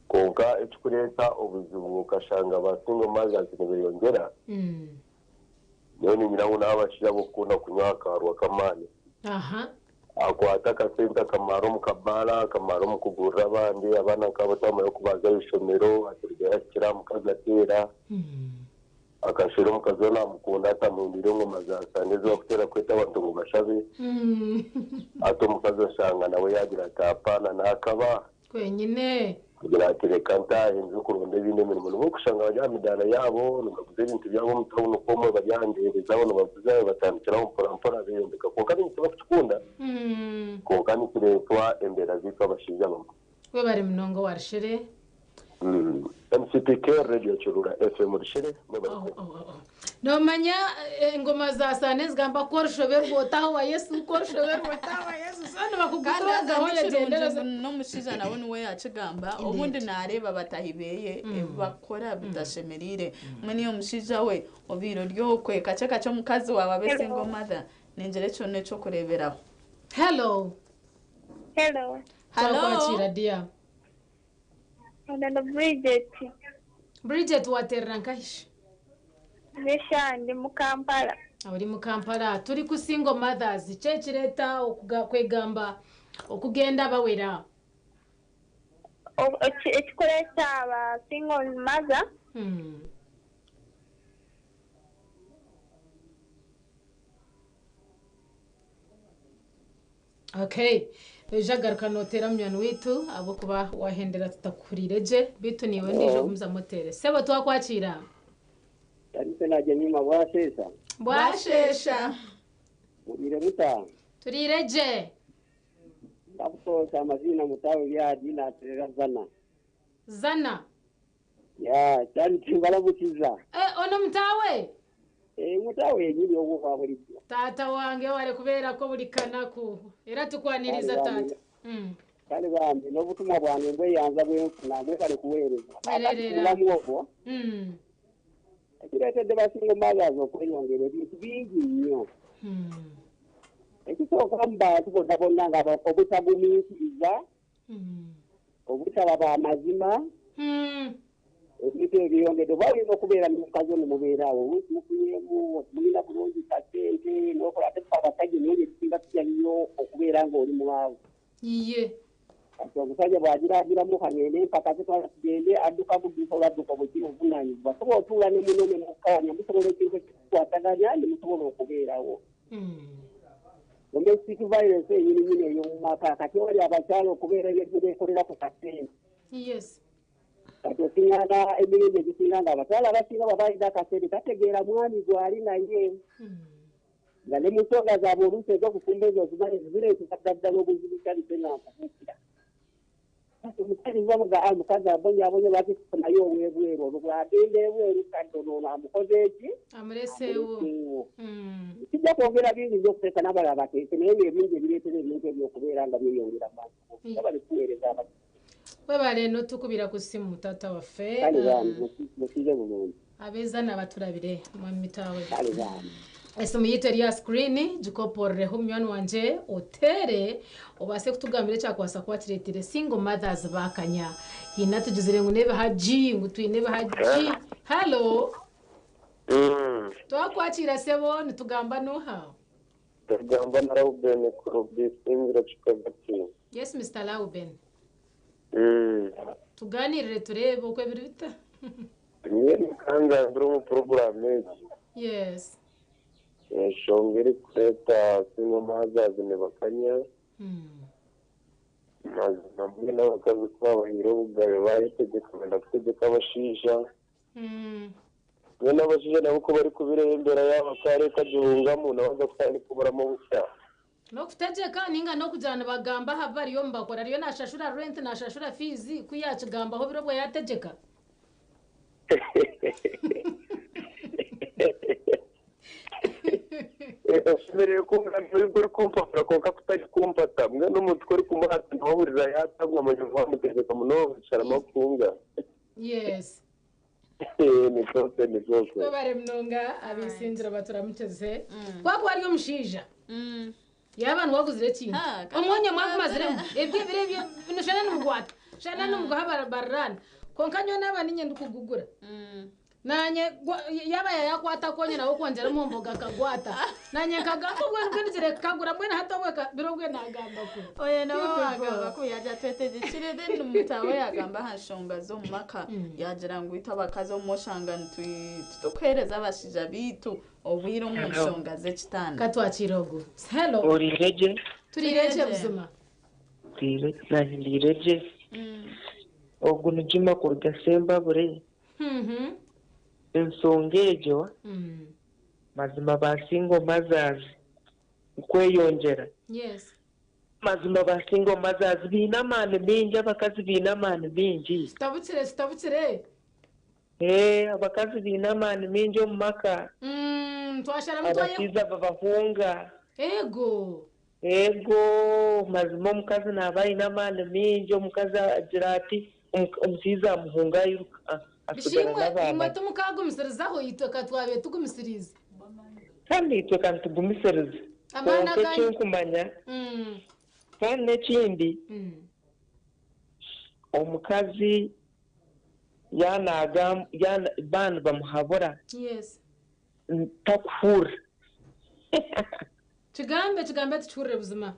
konka etukureta obuzibu kashanga basingo maza kinebeyongera niyo nyirawo n'abashira bokunda kunywa karwa kamani akwata kasenta kamaro mukabara kamaro mukugurira abandi abana kabotamo yo kubaza ishomero aturya kira mukagatera akashira mukazo namukunda atamundire ngo mazasane zo kutera kweta abantu ngo bashabe ato mukazo shanga nawe yagira tapana nakaba kwenyine kugira ati reka ntahenze kurunde bine mirimo no kushanga abajamidana yabo nukavuze ibintu byabo mutabona uko mu bajandereza abo bavuze batandikira mu porampora biyondeka ko kandi nicyo bakunda ko kandi kiretwa embera zitwa bashiza bamwe we bari munongo warshire MCTK radio churura FM rishire no manya ingoma za sane zigamba ko rushoberwa utaho wa Yesu ko rushoberwa utaho wa Yesu sana bakugutoza aho yagendereza no mushiza nawe niwe yacigamba ubundi nareba batahibeye bakora bidashemerire mwe niyo mushiza we obiro ryo kweka ceka cyo mukazi wawe abese ngo mother ninjere cyo neco kureberaho hello kwakira dia Ndana Bridget waterra nkahisha Neshande mu Kampala Uri mu Kampala turi ku single mothers cekireta kwegamba okugenda bawera ekikolesa aba single mother Okay ejagaruka notera mnyani witu abo kuba wahendera tutakurireje bitu niwe ndijo gumza motere sebo twakwakira ariko naje nyuma bwashesha mubire muta turireje ndakutoza amazina mutawe bya dina terera zana ya cyari kimbala bukiza ono mtawe mutawe nyiri owo kwaburi tata wange wale kubera ko buri kanaku era tukwaniriza tata kale bambi no butumwa bwange mbwe yanza bwe nagwe kale kuwereza ererera mwoko akiretede basingo magazo kweyongere bintu bingi nnyo ekisooka mbantu bonna bonna nga obutagumiikiriza obutaba bamazima ebintu ebyongedde oba olina okubeera mukazi ono mubeeraawo mukunyemu mulina bulungi kasente nokola tefa abasajja emyongo ekisinga kijaliyo okubeera ngaoli mwavu iye kati omusajja bwagiraagiramu kagende empaka zitwala tugende adduka budduka olwadduka bwekiri obuvunanyizibwa sobola otuula ne muno ne mukkaanya musobola ekintu ekikukwataganya ne musobola okubeerawo domestic violence enyininyini ey'omumaka kati wali abakyala okubeera ebyekolera ku kasente yes kati osinganga emirembe egisinga nga abakyala abasinga babalina akasente kategeera mwami gwali naye nga ne mu nsonga zaabwe oluusi ez'okufumba ezo zireetesa ddala obuzibu kyalisenakufukira kati omukyali vamuga mukazi abonyabonye bakikufunayo obwebweru olwo bwagenda ebweru kadde ono amukoze eki amuleseewo kijja kwongera bingi byokuteeka n'abalala bateeke naye ngaebingi ebireetera ebintu eby'okubeera nga byeyongera abantu nga balikuweereza abantu webale no tukubira ku simu tata waffe kale bambi musize bulungi abezana baturabire mu mitawe kale bambi esimu yitu eri ya screen gikoporereho munywani wanje otere obase kutugambira ekyakwasa kuba kireetire single mothers bakanya hina tugizire ngu nebe haji ngu twinebe haji hallo twakwakira sebo nitugamba nuha tugamba na Rauben kurubisingira kikagati yes Mr. Rauben tuganirire turebe uko biri bita niye mukanga ndiro mu program yes shongeri kureta singo mazazi ne bakanya namwe n'abakazi kw'abahiro bugabe bayitegeka benda kutegeka abashisha n'abashisha nabo ko bari kubirembera yaba kare kagihungamo nabaza kwani kuburamo bushya no kutegeka ninga no kujana bagamba hava riyo mbakora riyo nashashura rent nashashura fees kuyakigamba ho birobwo yategeka mbere kumva muri kumpafura konka kutari kumpata mwe n'umutwe uri kumuhata ntawurira yatagwa amanyuma amutegeka muno sharama kunga yes ni zose bare mnonga abisinzira baturamuteze kwako ariyo mushija yabantu baguzire kintu omonye mwakumaziremo ebyo birebyo binoshana n'umugwata shana n'umugaha bararana konka nyo naba ninye ndukugugura nanye yaba yakwata konye nawo konjera mu mboga kagwata nanye kagamba gwe ngindire kagura mwene hatobweka birogwe nagamba ko oye no agamba ko yaja tweteze kirede n'umutawe yagamba hashonga zo mumaka yagira ngo itabakazo moshanga tutokwereza abashija bitu obwiro mu shonga ze kitanda katwakirogo hello orireje turireje buzima turireje ogu nijima ku Desemba bure ensonga ejo mazima basingo mazazi kweyongera yes mazima basingo mazazi bina mane bingi abakazi bina mane bingi stabukire abakazi bina mane bingi omumaka twashara mutwaye abakiza babahunga ego mazima omukazi nabayina mane bingi omukazi agira ati omusiza amuhunga yiruka bishimwe imwe tumukagumisirizaho yitoka twabe tugumisiriza kandi yitoka tugumisiriza amana kandi kumanya kandi n'ekindi omukazi yanaga bana bamuhabura yes takufura kigambe tuchure buzima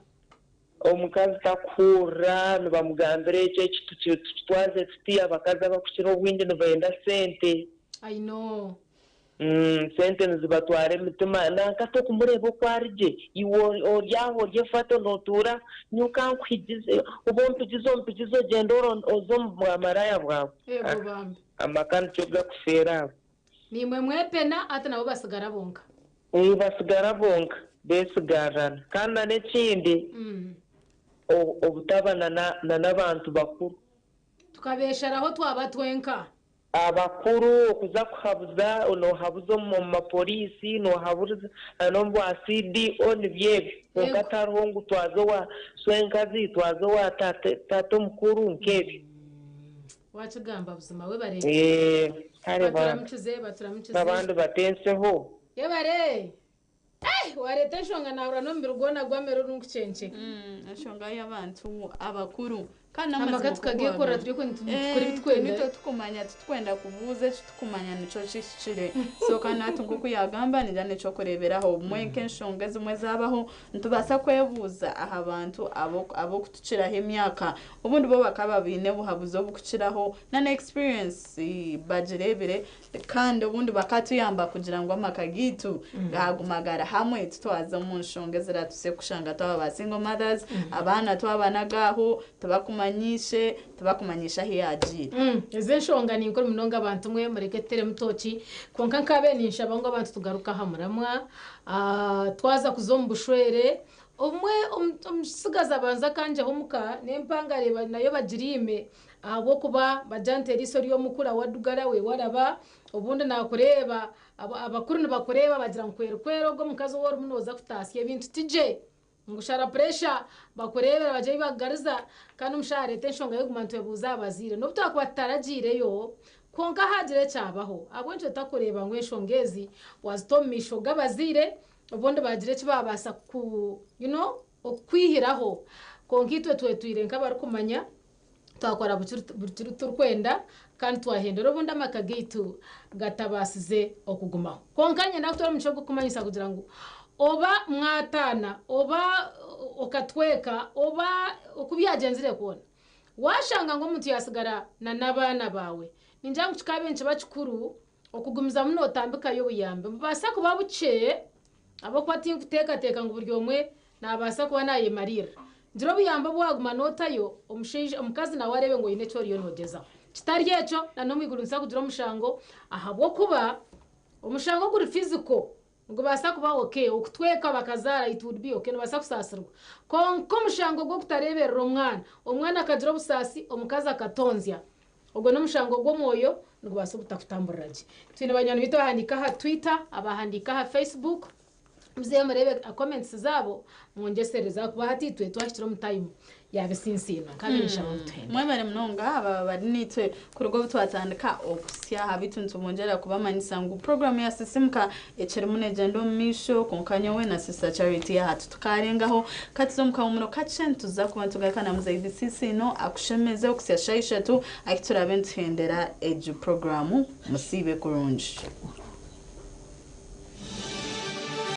omukazi takura nibamugambira ekyo ekitwaze tuti abakazi abakukira obwingi nibayenda sente I know sente nizibatwara emitima nankato kumureba uko arije iwo oryaho ryefata notura nyuka nkwigize ubompigizo genda ozo mu maraya bwawe yego bambe amakani cyo gakufera nimwe mwepena ati nabo basigara bonka basigara bonka besigarana kandi n'ekindi obutabana n'abantu bakuru tukabesharaho twaba twenka abakuru okuza kuhabuza nohabuza mu mapolisi nohabuza no mu asidi oni byebyo okatariho ngu twaze wa swenkazi twaze wa tato mukuru nkebyo wakigamba buzima we barebe kare baturamukize abandi batenseho yebare wareta nshonga nahura no mbirugona gwamero n'ukucenke nshonga y'abantu abakuru kandi amaka tukagekora turi kuri bitwende nito tukumanya tutwenda kuvuze tukumanya nico cishire so kandi atungu kuyagamba ni jane cyo kureberaho mwenke nshonga zimwe zabaho ntubasa kwebuza aha abantu abo kutuciraho imyaka ubundi bo bakaba bine buhabuzo bukuciraho na experience bajirebere kandi ubundi bakatuyamba kugira ngo amakagitu gahagumagara hamwe tutwaza mu nshonga ziratuse kushanga twaba single mothers abana twabanagaho tubakumanyisha hiyagira eze nshonga ni nkora minonga abantu mwe mureketere mutoki konka nkabenisha abango abantu tugaruka hamuramwa twaza kuzombushwere umwe umusigaza banza kanje homuka nempanga reba nayo bagirime abo kuba bajantera isori yo mukura wadugara we waraba ubundi nakureba abakuru nabakureba bagira nkwerkwero go mukazo woro munoza kutasiye ibintu tije ngushara pressure bakurebera baje bibagariza kandi umushare tenshonga yo gumantu yabuza abazire no butakwataragireyo konka hagire cyabaho abonje takureba ngo eshongezi wazitomisho gabazire ubundi bagire kibabasa ku okwihiraho konkitwe twetuirenka bari kumanya twakora buturu turkwenda kandi twahendera ubundi amakagitu gatabasize okugumaho konkanye nakutora muco gukumanyisa kugira ngo oba mwatana oba okatweka oba okubyagenzire kona washanga ngo muntu yasigara na nabana bawe ninjanga kikabenje bakikuru okugumiza muno otambika yo buyambe basa kuba buce abo kwati kuteka ngo buryo mwe nabasa kuba nayemarira ndiro buyamba bwaguma notayo omushije omukazi nawe arebe ngo yine cyori yo nogeza kitari yeco na no mwiguru nsa kugira omushango ahabwo kuba omushango kuri physical ngo basa kuba okay okutweka bakazara it would be okay no basa kusasirwa ko mushango go kutareberera omwana akagira busasi omukazi akatonzya ubwo no mushango go moyo ngo basa butakutamburiraje twine banyana bito bahandika ha Twitter abahandika ha Facebook mzee murebe comments zabo mwongesereza kuba hatitwe twashitira mu time yabesinsina kabirisha mutwe mwebare mnonga aba bari nitwe kurugo butwatandika okusya habituntu monjera kubamanisa ngo program ya sisimka echere munegendo misho konkanya we na sister Charity ya hatu tukarengaho katizomka umuno kachentu za kubantu gakana muzaidi sisi no akushemeze okusya shaisha tu akitura bentu hendera eju programu musibe kurunji